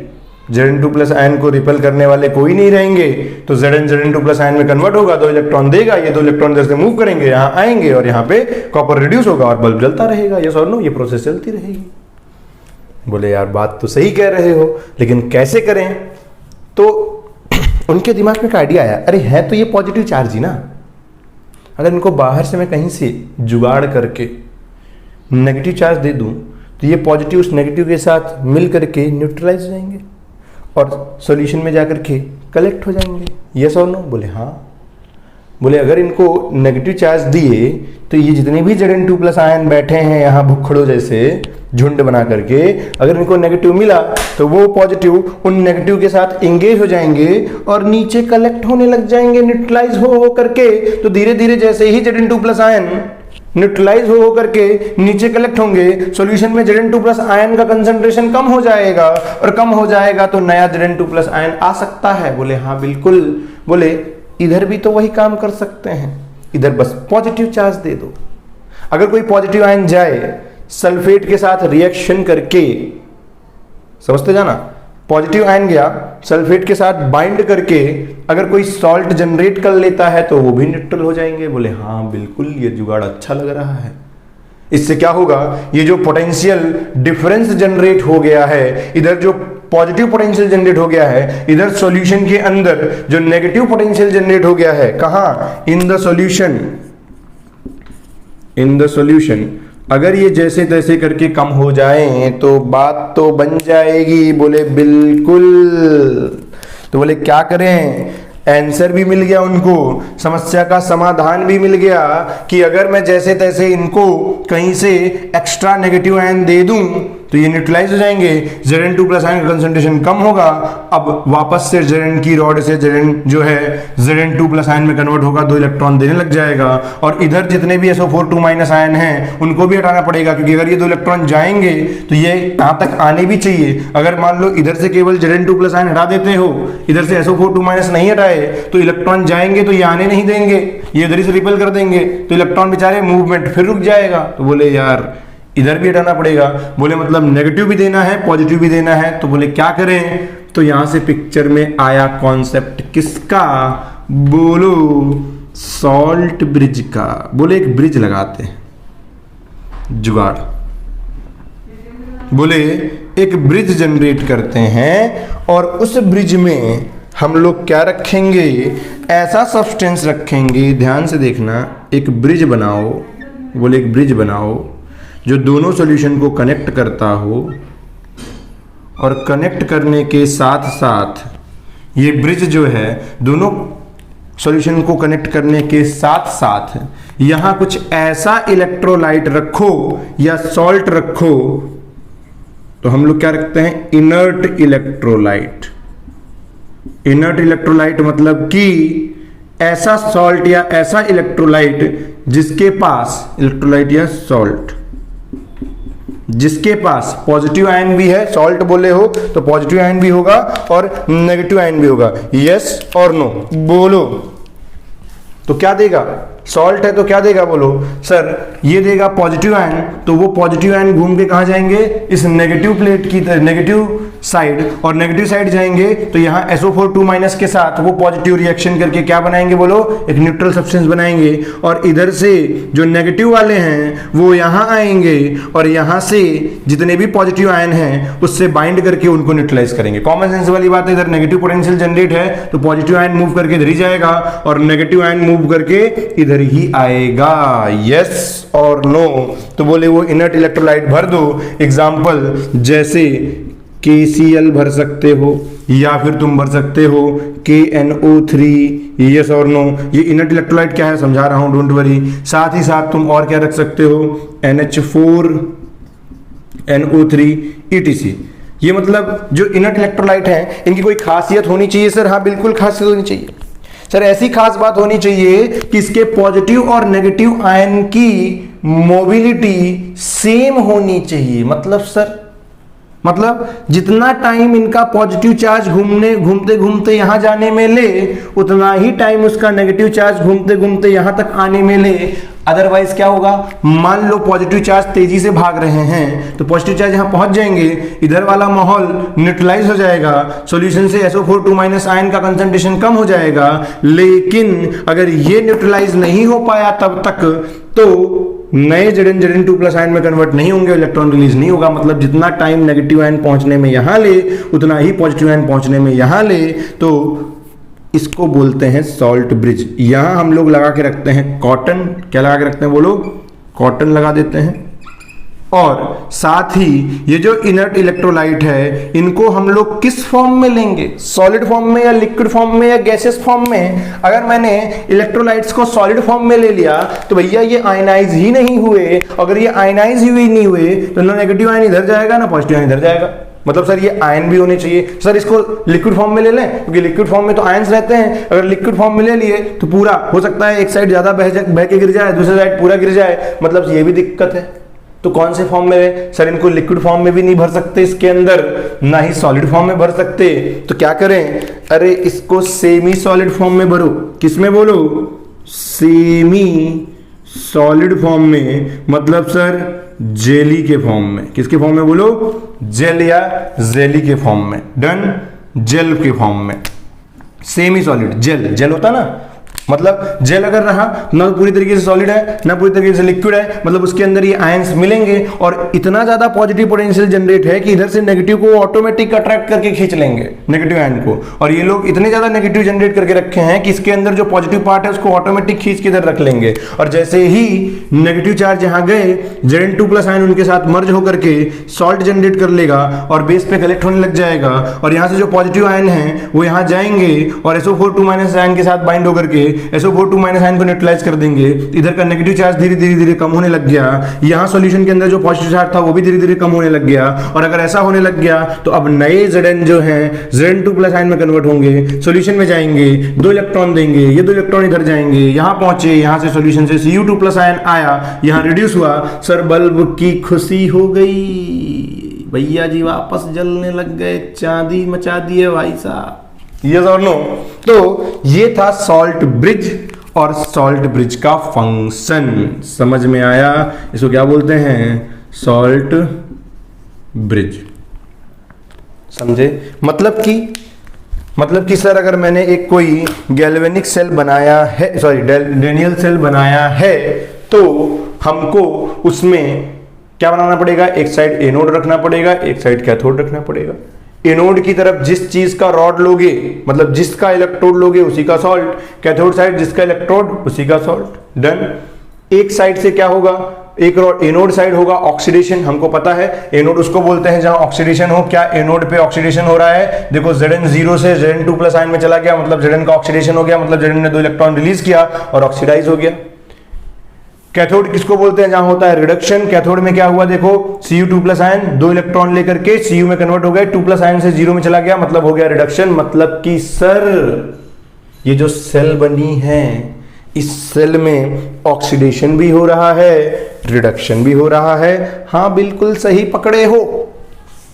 Zn2+ आयन को रिपेल करने वाले कोई नहीं रहेंगे, तो Zn2+ आयन में कन्वर्ट होगा, 2 इलेक्ट्रॉन देगा, ये 2 इलेक्ट्रॉन इधर से मूव करेंगे, यहाँ आएंगे और यहाँ पे कॉपर रिड्यूस होगा और बल्ब जलता रहेगा। यस और नो, ये प्रोसेस चलती रहेगी। बोले यार बात तो सही कह रहे हो, लेकिन कैसे करें? तो उनके दिमाग में एक आइडिया आया, अरे है तो ये पॉजिटिव चार्ज ही ना, अगर इनको बाहर से मैं कहीं से जुगाड़ करके नेगेटिव चार्ज दे दूं तो ये पॉजिटिव उस नेगेटिव के साथ मिल करके न्यूट्रलाइज हो जाएंगे और सॉल्यूशन में जाकर के कलेक्ट हो जाएंगे। यस और नो? बोले हाँ। बोले अगर इनको नेगेटिव चार्ज दिए तो ये जितने भी Zn2+ आयन बैठे हैं यहाँ भुक्खड़ों जैसे झुंड बना करके, अगर इनको नेगेटिव मिला तो वो पॉजिटिव उन नेगेटिव के साथ एंगेज हो जाएंगे और नीचे कलेक्ट होने लग जाएंगे न्यूट्रलाइज हो करके। तो धीरे धीरे जैसे ही Zn2+ आयन न्यूट्रलाइज हो करके नीचे कलेक्ट होंगे, सॉल्यूशन में Zn2+ आयन का कंसंट्रेशन कम हो जाएगा और कम हो जाएगा तो नया Zn2+ आयन आ सकता है। बोले हाँ बिल्कुल। बोले इधर भी तो वही काम कर सकते हैं, इधर बस पॉजिटिव चार्ज दे दो। अगर कोई पॉजिटिव आयन जाए सल्फेट के साथ रिएक्शन करके, समझते जाना, पॉजिटिव आयन गया सल्फेट के साथ बाइंड करके अगर कोई सॉल्ट जनरेट कर लेता है तो वो भी न्यूट्रल हो जाएंगे। बोले हाँ बिल्कुल, ये जुगाड़ अच्छा लग रहा है। इससे क्या होगा, ये जो पोटेंशियल डिफरेंस जनरेट हो गया है, इधर जो पॉजिटिव पोटेंशियल जनरेट हो गया है, इधर सॉल्यूशन के अंदर जो नेगेटिव पोटेंशियल जनरेट हो गया है, कहां? In the solution. In the solution अगर ये जैसे तैसे करके कम हो जाए तो बात तो बन जाएगी। बोले बिल्कुल। तो बोले क्या करें? आंसर भी मिल गया उनको, समस्या का समाधान भी मिल गया कि अगर मैं जैसे तैसे इनको कहीं से एक्स्ट्रा नेगेटिव आयन दे दूं तो ये न्यूट्रलाइज हो जाएंगे, Zn2+ आयन का कंसंट्रेशन कम होगा। अब वापस से Zn की रॉड से Zn जो है Zn2+ आयन में कन्वर्ट होगा, 2 इलेक्ट्रॉन देने लग जाएगा और इधर जितने भी SO4 आयन हैं उनको भी हटाना पड़ेगा, क्योंकि अगर ये 2 इलेक्ट्रॉन जाएंगे तो ये कहां तक आने भी चाहिए। अगर मान लो इधर से केवल Zn2+ आयन हटा देते हो, इधर से SO4 नहीं हटाए तो इलेक्ट्रॉन जाएंगे तो ये आने नहीं देंगे, ये इधर ही से रिपेल कर देंगे, तो इलेक्ट्रॉन बेचारे मूवमेंट फिर रुक जाएगा। तो बोले यार इधर भी हटाना पड़ेगा। बोले मतलब नेगेटिव भी देना है पॉजिटिव भी देना है, तो बोले क्या करें? तो यहां से पिक्चर में आया कॉन्सेप्ट किसका? बोलो सॉल्ट ब्रिज का। बोले एक ब्रिज लगाते हैं, जुगाड़। बोले एक ब्रिज जनरेट करते हैं और उस ब्रिज में हम लोग क्या रखेंगे? ऐसा सब्सटेंस रखेंगे, ध्यान से देखना, एक ब्रिज बनाओ। बोले एक ब्रिज बनाओ जो दोनों सॉल्यूशन को कनेक्ट करता हो और कनेक्ट करने के साथ साथ ये ब्रिज जो है दोनों सॉल्यूशन को कनेक्ट करने के साथ साथ यहां कुछ ऐसा इलेक्ट्रोलाइट रखो या सॉल्ट रखो, तो हम लोग क्या रखते हैं? Inert electrolyte. इनर्ट इलेक्ट्रोलाइट मतलब कि ऐसा सॉल्ट या ऐसा इलेक्ट्रोलाइट जिसके पास, इलेक्ट्रोलाइट या सॉल्ट जिसके पास पॉजिटिव आयन भी है, सॉल्ट बोले हो तो पॉजिटिव आयन भी होगा और नेगेटिव आयन भी होगा, यस और नो बोलो। तो क्या देगा, सॉल्ट है तो क्या देगा बोलो सर, ये देगा पॉजिटिव आयन, तो वो पॉजिटिव आयन घूम के कहां जाएंगे, इस नेगेटिव प्लेट की नेगेटिव साइड, और नेगेटिव साइड जाएंगे तो यहाँ SO4 के साथ वो पॉजिटिव रिएक्शन करके क्या बनाएंगे बोलो, एक न्यूट्रल सब्सटेंस बनाएंगे, और इधर से जो नेगेटिव वाले हैं वो यहाँ आएंगे और यहाँ से जितने भी पॉजिटिव आयन हैं उससे बाइंड करके उनको न्यूट्रलाइज करेंगे। कॉमन सेंस वाली बात है, इधर नेगेटिव पोटेंशियल जनरेट है तो पॉजिटिव आयन मूव करके इधर ही जाएगा और नेगेटिव आयन मूव करके इधर ही आएगा, यस और नो। तो बोले वो इनर्ट इलेक्ट्रोलाइट भर दो, एग्जांपल जैसे KCl भर सकते हो या फिर तुम भर सकते हो KNO3, यस और नो। ये इनर्ट इलेक्ट्रोलाइट क्या है समझा रहा हूं, डोंट वरी। साथ ही साथ तुम और क्या रख सकते हो, NH4 NO3 ETC। ये मतलब जो इनर्ट इलेक्ट्रोलाइट है इनकी कोई खासियत होनी चाहिए सर, हाँ बिल्कुल खासियत होनी चाहिए सर। ऐसी खास बात होनी चाहिए कि इसके पॉजिटिव और नेगेटिव आयन की मोबिलिटी सेम होनी चाहिए। मतलब सर, मतलब जितना टाइम इनका पॉजिटिव चार्ज घूमते घूमते यहां जाने में ले, उतना ही टाइम उसका नेगेटिव चार्ज घूमते घूमते यहां तक आने में ले। अदरवाइज क्या होगा, मान लो पॉजिटिव चार्ज तेजी से भाग रहे हैं तो पॉजिटिव चार्ज यहां पहुंच जाएंगे, इधर वाला माहौल न्यूट्रलाइज हो जाएगा, सॉल्यूशन से SO4 आयन का कंसंट्रेशन कम हो जाएगा। लेकिन अगर ये न्यूट्रलाइज नहीं हो पाया तब तक तो नए Zn2+ आयन में कन्वर्ट नहीं होंगे, इलेक्ट्रॉन रिलीज नहीं होगा। मतलब जितना टाइम नेगेटिव आयन पहुंचने में यहां ले उतना ही पॉजिटिव आयन पहुंचने में यहां ले। तो इसको बोलते हैं सॉल्ट ब्रिज। यहां हम लोग लगा के रखते हैं कॉटन, क्या लगा के रखते हैं बोलो, कॉटन लगा देते हैं। और साथ ही ये जो इनर्ट इलेक्ट्रोलाइट है इनको हम लोग किस फॉर्म में लेंगे, सॉलिड फॉर्म में या लिक्विड फॉर्म में या गैसेस फॉर्म में। अगर मैंने इलेक्ट्रोलाइट्स को सॉलिड फॉर्म में ले लिया तो भैया ये आयनाइज ही नहीं हुए, अगर ये आयनाइज ही नहीं हुए तो ना नेगेटिव आयन इधर जाएगा ना पॉजिटिव आयन इधर जाएगा। मतलब सर ये आयन भी होने चाहिए। सर इसको लिक्विड फॉर्म में ले लें क्योंकि लिक्विड फॉर्म में तो आयंस रहते हैं, अगर लिक्विड फॉर्म में ले लिए तो पूरा हो सकता है एक साइड ज्यादा बह के गिर जाए, दूसरी साइड पूरा गिर जाए, मतलब ये भी दिक्कत है। तो कौन से फॉर्म में सर, इनको लिक्विड फॉर्म में भी नहीं भर सकते इसके अंदर, ना ही सॉलिड फॉर्म में भर सकते, तो क्या करें, अरे इसको सेमी सॉलिड फॉर्म में भरो। किसमें बोलो, सेमी सॉलिड फॉर्म में, मतलब सर जेली के फॉर्म में। किसके फॉर्म में बोलो, जेल या जेली के फॉर्म में, डन, जेल के फॉर्म में। सेमी सॉलिड, जेल जेल होता ना, मतलब जेल अगर रहा ना तो पूरी तरीके से सॉलिड है ना पूरी तरीके से लिक्विड है, मतलब उसके अंदर ये आयंस मिलेंगे और इतना ज्यादा पॉजिटिव पोटेंशियल जनरेट है कि इधर से नेगेटिव को ऑटोमेटिक अट्रैक्ट करके खींच लेंगे नेगेटिव आयन को। और ये लोग इतने ज्यादा नेगेटिव जनरेट करके रखे हैं कि इसके अंदर जो पॉजिटिव पार्ट है उसको ऑटोमेटिक खींच के इधर रख लेंगे। और जैसे ही नेगेटिव चार्ज यहाँ गए, Zn2+ आयन उनके साथ मर्ज होकर के सॉल्ट जनरेट कर लेगा और बेस पे कलेक्ट होने लग जाएगा। और यहाँ से जो पॉजिटिव आयन है वो यहाँ जाएंगे और SO4 आयन के साथ बाइंड होकर के SO4 आयन को न्यूट्रलाइज कर देंगे। इधर का नेगेटिव चार्ज धीरे धीरे कम होने लग गया, यहाँ सॉल्यूशन के अंदर जो पॉजिटिव चार्ज था वो भी धीरे धीरे कम होने लग गया। और अगर ऐसा होने लग गया तो अब नए Zn जो हैं Zn2+ आयन में कन्वर्ट होंगे, सॉल्यूशन में जाएंगे, 2 इलेक्ट्रॉन देंगे, ये 2 इलेक्ट्रॉन इधर जाएंगे, यहाँ पहुंचे, यहाँ से सॉल्यूशन से Cu2+ आयन आया, यहाँ रिड्यूस हुआ, सर बल्ब की खुशी हो गई, भैया जी वापस जलने लग गए, चांदी मचा दी है भाई साहब। यस और नो। तो ये था सॉल्ट ब्रिज और सॉल्ट ब्रिज का फंक्शन, समझ में आया। इसको क्या बोलते हैं, सॉल्ट ब्रिज, समझे। मतलब कि सर अगर मैंने एक कोई गैल्वेनिक सेल बनाया है, सॉरी डेनियल सेल बनाया है, तो हमको उसमें क्या बनाना पड़ेगा, एक साइड एनोड रखना पड़ेगा, एक साइड कैथोड रखना पड़ेगा। एनोड की तरफ जिस चीज का रॉड लोगे, मतलब जिसका इलेक्ट्रोड लोगे उसी का सॉल्ट, कैथोड साइड जिसका इलेक्ट्रोड उसी का सॉल्ट, डन। एक साइड से क्या होगा, एक एनोड साइड होगा ऑक्सीडेशन, हमको पता है एनोड उसको बोलते हैं जहां ऑक्सीडेशन हो। क्या एनोड पे ऑक्सीडेशन हो रहा है, देखो Zn 0 से Zn2+ आयन में चला गया, मतलब Zn का ऑक्सीडेशन हो गया, मतलब Zn ने 2 इलेक्ट्रॉन रिलीज किया और ऑक्सीडाइज हो गया। कैथोड किसको बोलते हैं, जहां होता है रिडक्शन। कैथोड में क्या हुआ, देखो Cu2+ आयन 2 इलेक्ट्रॉन लेकर के Cu में कन्वर्ट हो गए, 2+ आयन से 0 में चला गया, मतलब हो गया रिडक्शन। मतलब कि सर ये जो सेल बनी है इस सेल में ऑक्सीडेशन भी हो रहा है, रिडक्शन भी हो रहा है। हाँ बिल्कुल सही पकड़े हो,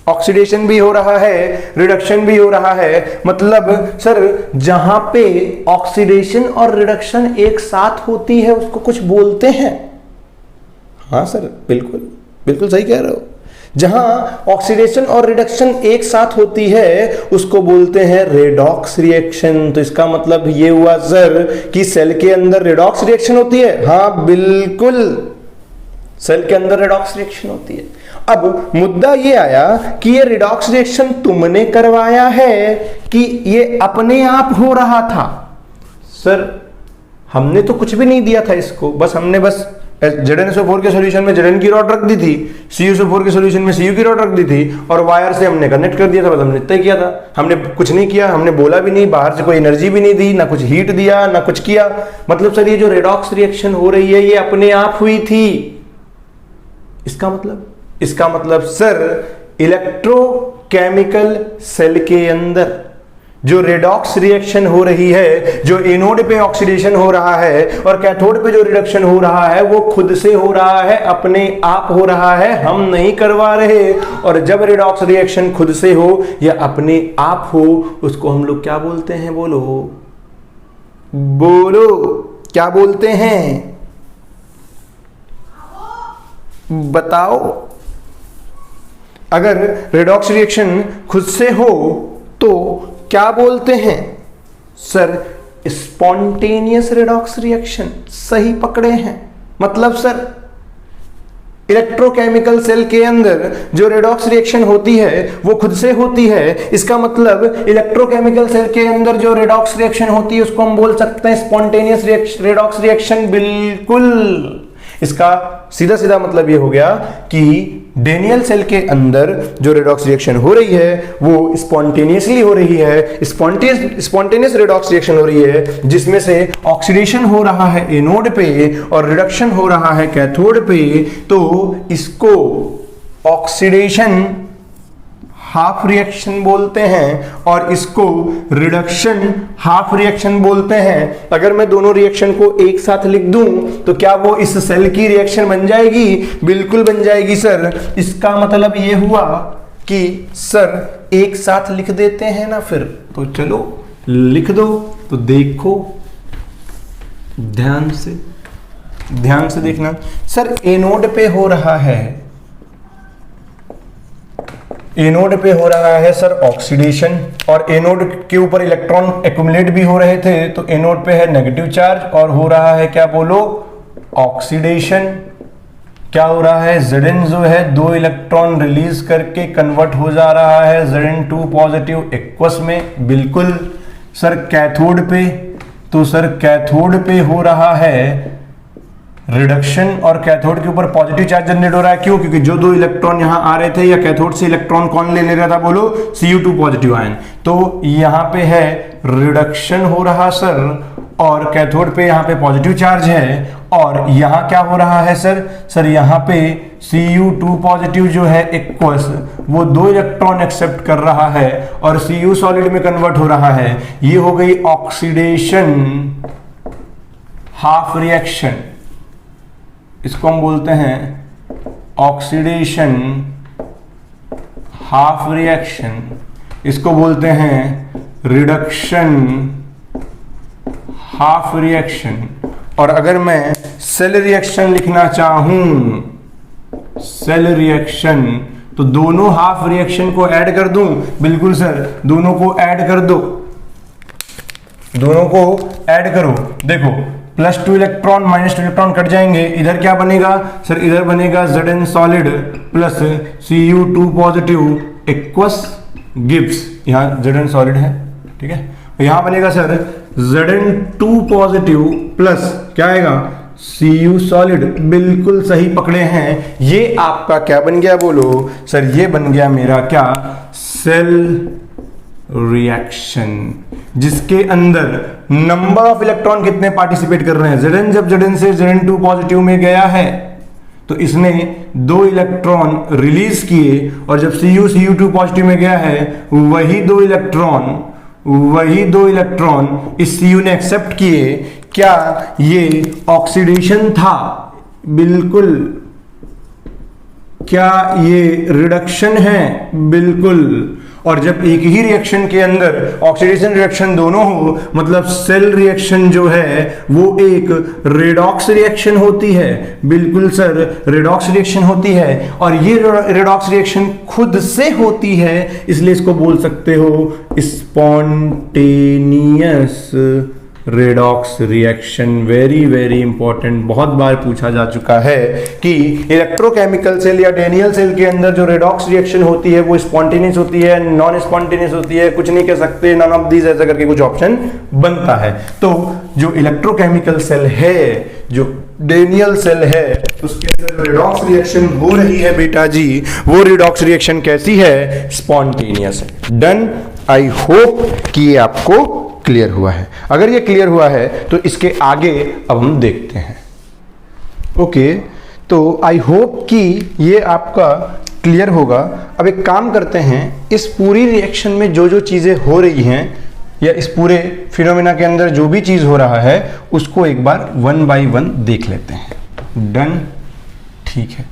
ऑक्सीडेशन भी हो रहा है, रिडक्शन भी हो रहा है। मतलब सर जहां पे ऑक्सीडेशन और रिडक्शन एक साथ होती है उसको कुछ बोलते हैं। हाँ सर बिल्कुल बिल्कुल सही कह रहे हो। जहां ऑक्सीडेशन और रिडक्शन एक साथ होती है उसको बोलते हैं रेडॉक्स रिएक्शन। तो इसका मतलब ये हुआ सर कि सेल के अंदर रेडॉक्स रिएक्शन होती है। हाँ बिल्कुल, सेल के अंदर रेडॉक्स रिएक्शन होती है। अब मुद्दा ये आया कि ये रेडॉक्स रिएक्शन तुमने करवाया है कि ये अपने आप हो रहा था। सर हमने तो कुछ भी नहीं दिया था इसको, बस हमने बस ZnSO4 के सॉल्यूशन में Zn की रॉड रख दी थी, CuSO4 के सॉल्यूशन में Cu की रॉड रख दी थी और वायर से हमने कनेक्ट कर दिया था। बस हमने इतना ही किया था, हमने कुछ नहीं किया, हमने बोला भी नहीं, बाहर से कोई एनर्जी भी नहीं दी, ना कुछ हीट दिया, ना कुछ किया। मतलब सर ये जो रेडॉक्स रिएक्शन हो रही है ये अपने आप हुई थी। इसका मतलब सर इलेक्ट्रोकेमिकल सेल के अंदर जो रेडॉक्स रिएक्शन हो रही है, जो एनोड पे ऑक्सीडेशन हो रहा है और कैथोड पे जो रिडक्शन हो रहा है वो खुद से हो रहा है, अपने आप हो रहा है, हम नहीं करवा रहे। और जब रेडॉक्स रिएक्शन खुद से हो या अपने आप हो उसको हम लोग क्या बोलते हैं? बोलो क्या बोलते हैं? बताओ। अगर रेडॉक्स रिएक्शन खुद से हो तो क्या बोलते हैं? Sir spontaneous redox reaction. सही पकड़े हैं। मतलब सर इलेक्ट्रोकेमिकल सेल के अंदर जो रेडॉक्स रिएक्शन होती है वो खुद से होती है। इसका मतलब इलेक्ट्रोकेमिकल सेल के अंदर जो रेडॉक्स रिएक्शन होती है उसको हम बोल सकते हैं स्पॉन्टेनियस रेडॉक्स रिएक्शन। बिल्कुल, इसका सीधा सीधा मतलब ये हो गया कि डेनियल सेल के अंदर जो रेडॉक्स रिएक्शन हो रही है वो स्पॉन्टेनियसली हो रही है। स्पॉन्टेनियस रेडॉक्स रिएक्शन हो रही है जिसमें से ऑक्सीडेशन हो रहा है एनोड पे और रिडक्शन हो रहा है कैथोड पे। तो इसको ऑक्सीडेशन हाफ रिएक्शन बोलते हैं और इसको रिडक्शन हाफ रिएक्शन बोलते हैं। अगर मैं दोनों रिएक्शन को एक साथ लिख दूं तो क्या वो इस सेल की रिएक्शन बन जाएगी? बिल्कुल बन जाएगी सर। इसका मतलब ये हुआ कि सर एक साथ लिख देते हैं ना फिर, तो चलो लिख दो। तो देखो ध्यान से देखना। सर एनोड पे हो रहा है, एनोड पे हो रहा है सर ऑक्सीडेशन और एनोड के ऊपर इलेक्ट्रॉन एक्युमुलेट भी हो रहे थे। तो एनोड पे है नेगेटिव चार्ज और हो रहा है क्या बोलो? ऑक्सीडेशन। क्या हो रहा है? Zn जो है 2 इलेक्ट्रॉन रिलीज करके कन्वर्ट हो जा रहा है Zn2 पॉजिटिव एक्वस में। बिल्कुल सर कैथोड पे, तो सर कैथोड पे हो रहा है रिडक्शन और कैथोड के ऊपर पॉजिटिव चार्ज जनरेट हो रहा है। क्यों? क्योंकि जो 2 इलेक्ट्रॉन यहां आ रहे थे या कैथोड से इलेक्ट्रॉन कौन ले रहा था? बोलो Cu2 पॉजिटिव आयन। तो यहां पे है रिडक्शन हो रहा सर और कैथोड पे यहां पे पॉजिटिव चार्ज है और यहां क्या हो रहा है सर यहां पे Cu2 पॉजिटिव जो है एक्वस वो 2 इलेक्ट्रॉन एक्सेप्ट कर रहा है और Cu सॉलिड में कन्वर्ट हो रहा है। ये हो गई ऑक्सीडेशन हाफ रिएक्शन। इसको हम बोलते हैं ऑक्सीडेशन हाफ रिएक्शन। इसको बोलते हैं रिडक्शन हाफ रिएक्शन। और अगर मैं सेल रिएक्शन लिखना चाहूं, सेल रिएक्शन, तो दोनों हाफ रिएक्शन को ऐड कर दूं? बिल्कुल सर, दोनों को ऐड कर दो, दोनों को ऐड करो। देखो +2 इलेक्ट्रॉन -2 इलेक्ट्रॉन कट जाएंगे। इधर क्या बनेगा सर? इधर बनेगा Zn solid plus Cu2 positive aqueous Gibbs. यहाँ Zn सॉलिड है, ठीक है। यहां बनेगा सर Zn2 पॉजिटिव प्लस क्या आएगा? Cu solid. बिल्कुल सही पकड़े हैं। ये आपका क्या बन गया? बोलो सर ये बन गया मेरा क्या? सेल रिएक्शन, जिसके अंदर नंबर ऑफ इलेक्ट्रॉन कितने पार्टिसिपेट कर रहे हैं? Zn जब Zn से Zn2 पॉजिटिव में गया है तो इसने 2 इलेक्ट्रॉन रिलीज किए और जब Cu Cu2 पॉजिटिव में गया है वही 2 इलेक्ट्रॉन वही 2 इलेक्ट्रॉन इस Cu ने एक्सेप्ट किए। क्या ये ऑक्सीडेशन था? बिल्कुल। क्या ये रिडक्शन है? बिल्कुल। और जब एक ही रिएक्शन के अंदर ऑक्सीडेशन रिएक्शन दोनों हो, मतलब सेल रिएक्शन जो है वो एक रेडॉक्स रिएक्शन होती है। बिल्कुल सर, रेडॉक्स रिएक्शन होती है। और ये रेडॉक्स रिएक्शन खुद से होती है, इसलिए इसको बोल सकते हो spontaneous redox reaction. Very very important, बहुत बार पूछा जा चुका है कि इलेक्ट्रोकेमिकल सेल या डेनियल सेल के अंदर जो रेडॉक्स रिएक्शन होती है वो स्पॉन्टेनियस होती है, नॉन स्पॉन्टेनियस होती है, कुछ नहीं कह सकते, नन ऑफ दीज ऐसा करके कुछ ऑप्शन बनता है। तो जो इलेक्ट्रोकेमिकल सेल है, जो डेनियल सेल है, उसके अंदर रेडॉक्स रिएक्शन हो रही है बेटा जी, वो रेडॉक्स रिएक्शन कैसी है? स्पॉन्टेनियस है। डन। आई होप कि ये आपको क्लियर हुआ है। अगर ये क्लियर हुआ है तो इसके आगे अब हम देखते हैं। ओके, तो आई होप कि ये आपका क्लियर होगा। अब एक काम करते हैं, इस पूरी रिएक्शन में जो जो चीजें हो रही हैं या इस पूरे फिनोमेना के अंदर जो भी चीज हो रहा है उसको एक बार 1 बाय 1 देख लेते हैं। डन। ठीक है,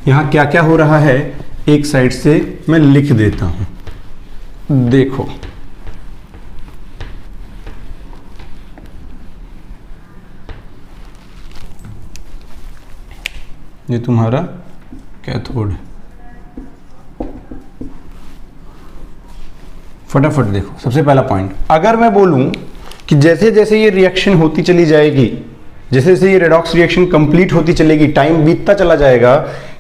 यहां क्या क्या हो रहा है एक साइड से मैं लिख देता हूं। देखो, ये तुम्हारा कैथोड है। फटाफट देखो, सबसे पहला पॉइंट, अगर मैं बोलूं कि जैसे जैसे ये रिएक्शन होती चली जाएगी, जैसे जैसे ये रेडॉक्स रिएक्शन कंप्लीट होती चलेगी, टाइम बीतता चला जाएगा,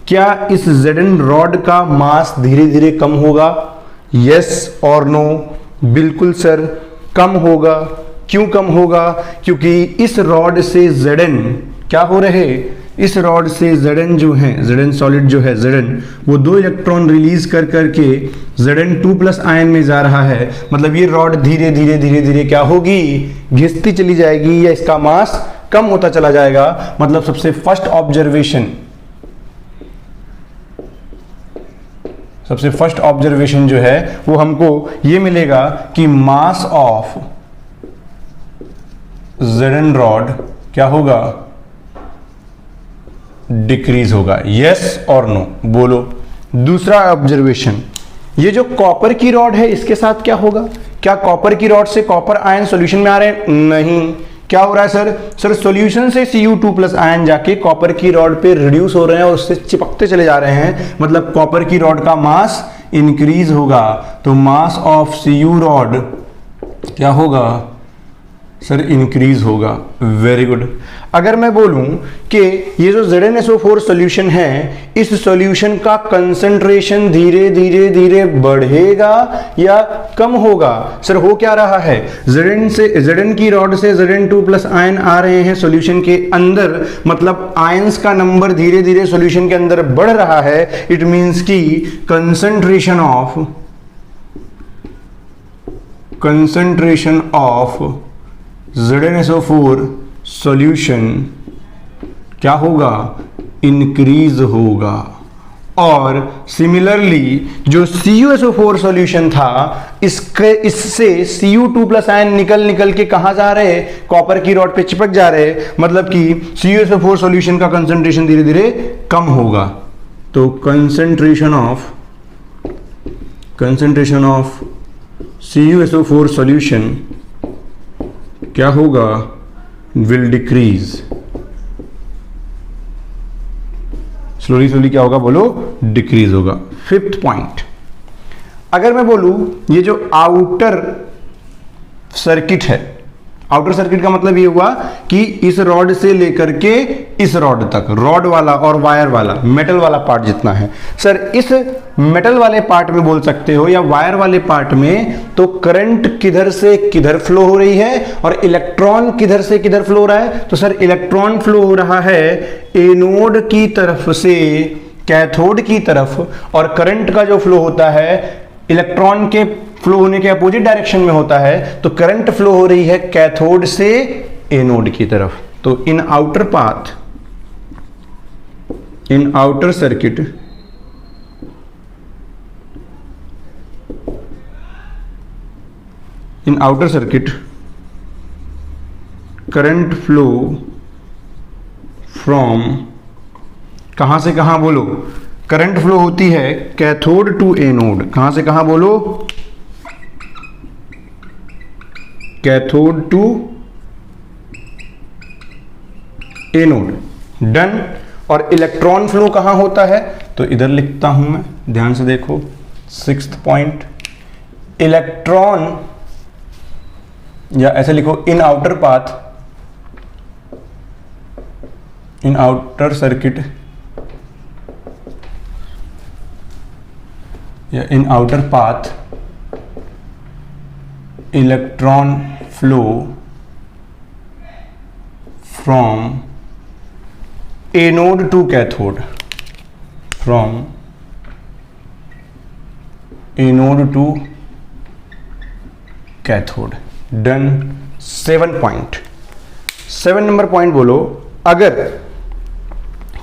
क्या इस Zn रॉड का मास धीरे धीरे कम होगा? यस और नो? बिल्कुल सर, कम होगा। क्यों कम होगा? क्योंकि इस रॉड से Zn क्या हो रहे, इस रॉड से Zn जो है, Zn सॉलिड जो है Zn, वो 2 इलेक्ट्रॉन रिलीज कर करके Zn2+ आयन में जा रहा है। मतलब ये रॉड धीरे धीरे धीरे धीरे क्या होगी? घिसती चली जाएगी या इसका मास कम होता चला जाएगा। मतलब सबसे फर्स्ट ऑब्जर्वेशन जो है वो हमको ये मिलेगा कि मास ऑफ Zn रॉड क्या होगा? डिक्रीज होगा। यस और नो? बोलो। दूसरा ऑब्जर्वेशन, ये जो कॉपर की रॉड है इसके साथ क्या होगा? क्या कॉपर की रॉड से कॉपर आयन सॉल्यूशन में आ रहे हैं? नहीं। क्या हो रहा है सर? सर सॉल्यूशन से Cu2+ आयन जाके कॉपर की रॉड पे रिड्यूस हो रहे हैं और उससे चिपकते चले जा रहे हैं। मतलब कॉपर की रॉड का मास इंक्रीज होगा। तो मास ऑफ Cu रॉड क्या होगा? सर इंक्रीज होगा। Very good. अगर मैं बोलूं कि ये जो ZnSO4 सॉल्यूशन है, इस सॉल्यूशन का कंसंट्रेशन धीरे धीरे धीरे बढ़ेगा या कम होगा? सर हो क्या रहा है? Zn की रॉड से Zn2+ आयन आ रहे हैं सॉल्यूशन के अंदर, मतलब आयंस का नंबर धीरे धीरे सॉल्यूशन के अंदर बढ़ रहा है। इट मींस कि कंसंट्रेशन ऑफ ZnSO4 सॉल्यूशन क्या होगा? इंक्रीज होगा। और सिमिलरली जो CuSO4 सॉल्यूशन था, इससे Cu2+ आयन निकल के कहां जा रहे? कॉपर की रॉड पे चिपक जा रहे। मतलब कि CuSO4 सॉल्यूशन का कंसंट्रेशन धीरे धीरे कम होगा। तो कंसंट्रेशन ऑफ CuSO4 सॉल्यूशन क्या होगा? Will decrease. स्लोली क्या होगा? बोलो। डिक्रीज होगा। 5th पॉइंट, अगर मैं बोलूं ये जो आउटर सर्किट है, आउटर सर्किट का मतलब ये हुआ कि इस रॉड से लेकर के इस रॉड तक, रॉड वाला और वायर वाला, मेटल वाला पार्ट जितना है, सर इस मेटल वाले पार्ट में बोल सकते हो या वायर वाले पार्ट में, तो करंट किधर से किधर फ्लो हो रही है और इलेक्ट्रॉन किधर से किधर फ्लो हो रहा है? तो सर इलेक्ट्रॉन फ्लो हो रहा है एनोड की तरफ से कैथोड की तरफ, और करंट का जो फ्लो होता है इलेक्ट्रॉन के फ्लो होने के अपोजिट डायरेक्शन में होता है। तो करंट फ्लो हो रही है कैथोड से एनोड की तरफ। तो इन outer circuit in outer circuit current flow from, कहां से कहां बोलो, करंट फ्लो होती है कैथोड टू एनोड, कहां से कहां बोलो, कैथोड टू एनोड, डन। और इलेक्ट्रॉन फ्लो कहां होता है, तो इधर लिखता हूं मैं, ध्यान से देखो, 6th पॉइंट, इलेक्ट्रॉन, या ऐसे लिखो, in outer path, in outer circuit, या in outer path electron flow from anode to cathode, from anode to cathode, done. 7 point, 7 number point बोलो, अगर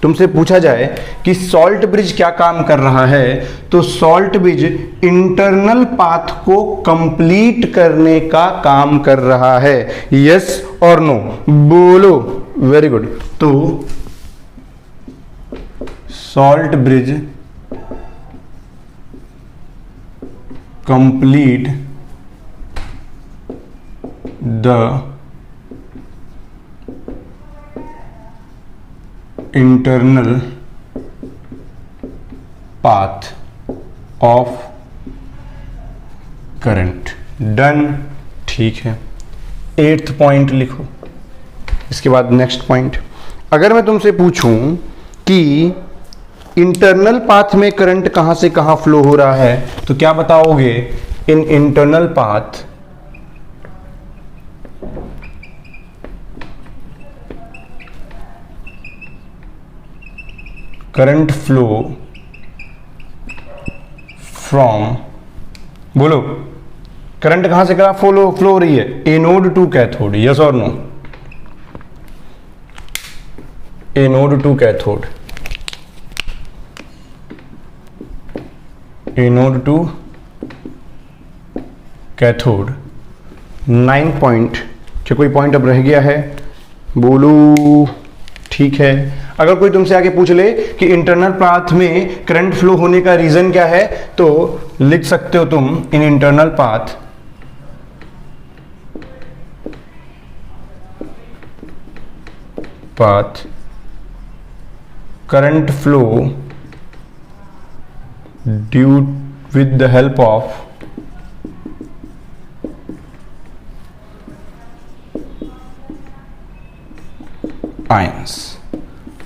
तुमसे पूछा जाए कि सॉल्ट ब्रिज क्या काम कर रहा है, तो सॉल्ट ब्रिज इंटरनल पाथ को कंप्लीट करने का काम कर रहा है, यस और नो, बोलो, वेरी गुड। तो salt bridge complete the internal path of current, done, ठीक है। 8th पॉइंट लिखो। इसके बाद नेक्स्ट पॉइंट, अगर मैं तुमसे पूछूं कि इंटरनल पाथ में करंट कहां से कहां फ्लो हो रहा है, तो क्या बताओगे, in internal path current flow from, बोलो, करंट कहां से कहां फ्लो हो रही है, एनोड टू कैथोड, यस और no, anode to cathode, anode to cathode. 9 point, क्या कोई पॉइंट अब रह गया है, बोलो, ठीक है। अगर कोई तुमसे आके पूछ ले कि इंटरनल पाथ में करंट फ्लो होने का रीजन क्या है, तो लिख सकते हो तुम, इन internal path current flow due with the help of ions,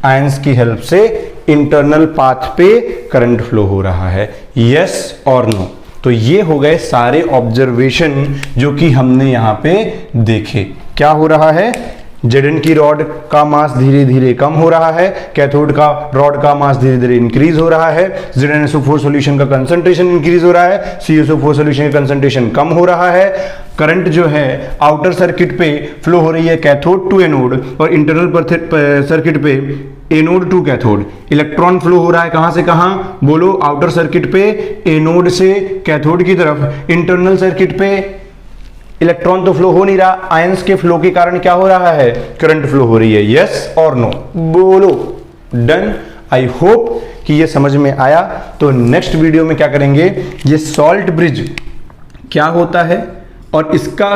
ions की हेल्प से इंटरनल पाथ पे करंट फ्लो हो रहा है, यस और नो। तो ये हो गए सारे ऑब्जर्वेशन जो कि हमने यहां पे देखे। क्या हो रहा है, Zn की रॉड का मास धीरे धीरे कम हो रहा है, कैथोड का रॉड का मास धीरे धीरे इंक्रीज हो रहा है, ZnSO4 सॉल्यूशन का कंसंट्रेशन इंक्रीज हो रहा है, CSO4 सॉल्यूशन का कंसंट्रेशन कम हो रहा है, करंट जो है आउटर सर्किट पे फ्लो हो रही है कैथोड टू एनोड, और इंटरनल सर्किट पे anode to cathode. Electron flow हो रहा है कहां से कहां, बोलो, आउटर सर्किट पे एनोड से कैथोड की तरफ, इंटरनल सर्किट पे इलेक्ट्रॉन तो फ्लो हो नहीं रहा, आयंस के फ्लो के कारण क्या हो रहा है, करंट फ्लो हो रही है, यस और नो, बोलो, डन। आई होप कि ये समझ में आया। तो नेक्स्ट वीडियो में क्या करेंगे, ये सॉल्ट ब्रिज क्या होता है और इसका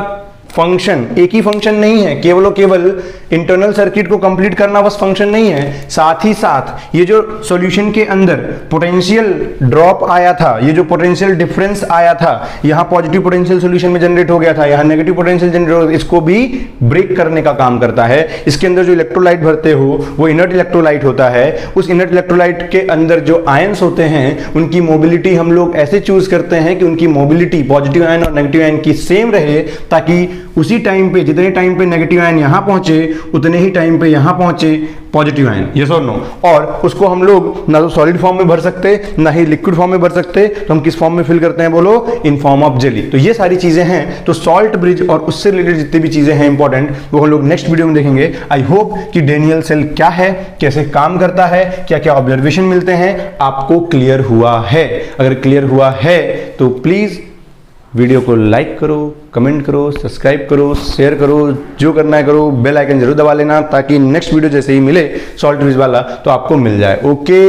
फंक्शन, एक ही फंक्शन नहीं है, केवल और केवल इंटरनल सर्किट को कंप्लीट करना बस फंक्शन नहीं है, साथ ही साथ ये जो सॉल्यूशन के अंदर पोटेंशियल ड्रॉप आया था, ये जो पोटेंशियल डिफरेंस आया था, यहां पॉजिटिव पोटेंशियल सॉल्यूशन में जनरेट हो गया था, यहां नेगेटिव पोटेंशियल जनरेट हो, इसको भी ब्रेक करने का काम करता है। इसके अंदर जो इलेक्ट्रोलाइट भरते हो वो इनर्ट इलेक्ट्रोलाइट होता है, उस इनर्ट इलेक्ट्रोलाइट के अंदर जो आयंस होते हैं उनकी मोबिलिटी हम लोग ऐसे चूज करते हैं कि उनकी मोबिलिटी पॉजिटिव आयन और नेगेटिव आयन की सेम रहे, ताकि उसी टाइम पे, जितने टाइम पे नेगेटिव आयन यहां पहुंचे उतने ही टाइम पे यहां पहुंचे पॉजिटिव आयन, यस और नो। और उसको हम लोग ना तो सॉलिड फॉर्म में भर सकते ना ही लिक्विड फॉर्म में भर सकते, तो हम किस फॉर्म में फिल करते हैं, बोलो, इन फॉर्म ऑफ जेली। तो ये सारी चीजें हैं। तो सॉल्ट ब्रिज और उससे रिलेटेड जितनी भी चीजें हैं इंपॉर्टेंट, वो हम लोग नेक्स्ट वीडियो में देखेंगे। आई होप कि डेनियल सेल क्या है, कैसे काम करता है, क्या क्या ऑब्जर्वेशन मिलते हैं, आपको क्लियर हुआ है। अगर क्लियर हुआ है तो प्लीज वीडियो को लाइक करो, कमेंट करो, सब्सक्राइब करो, शेयर करो, जो करना है करो। बेल आइकन जरूर दबा लेना ताकि नेक्स्ट वीडियो जैसे ही मिले सॉल्ट रिव्यूज वाला तो आपको मिल जाए। ओके।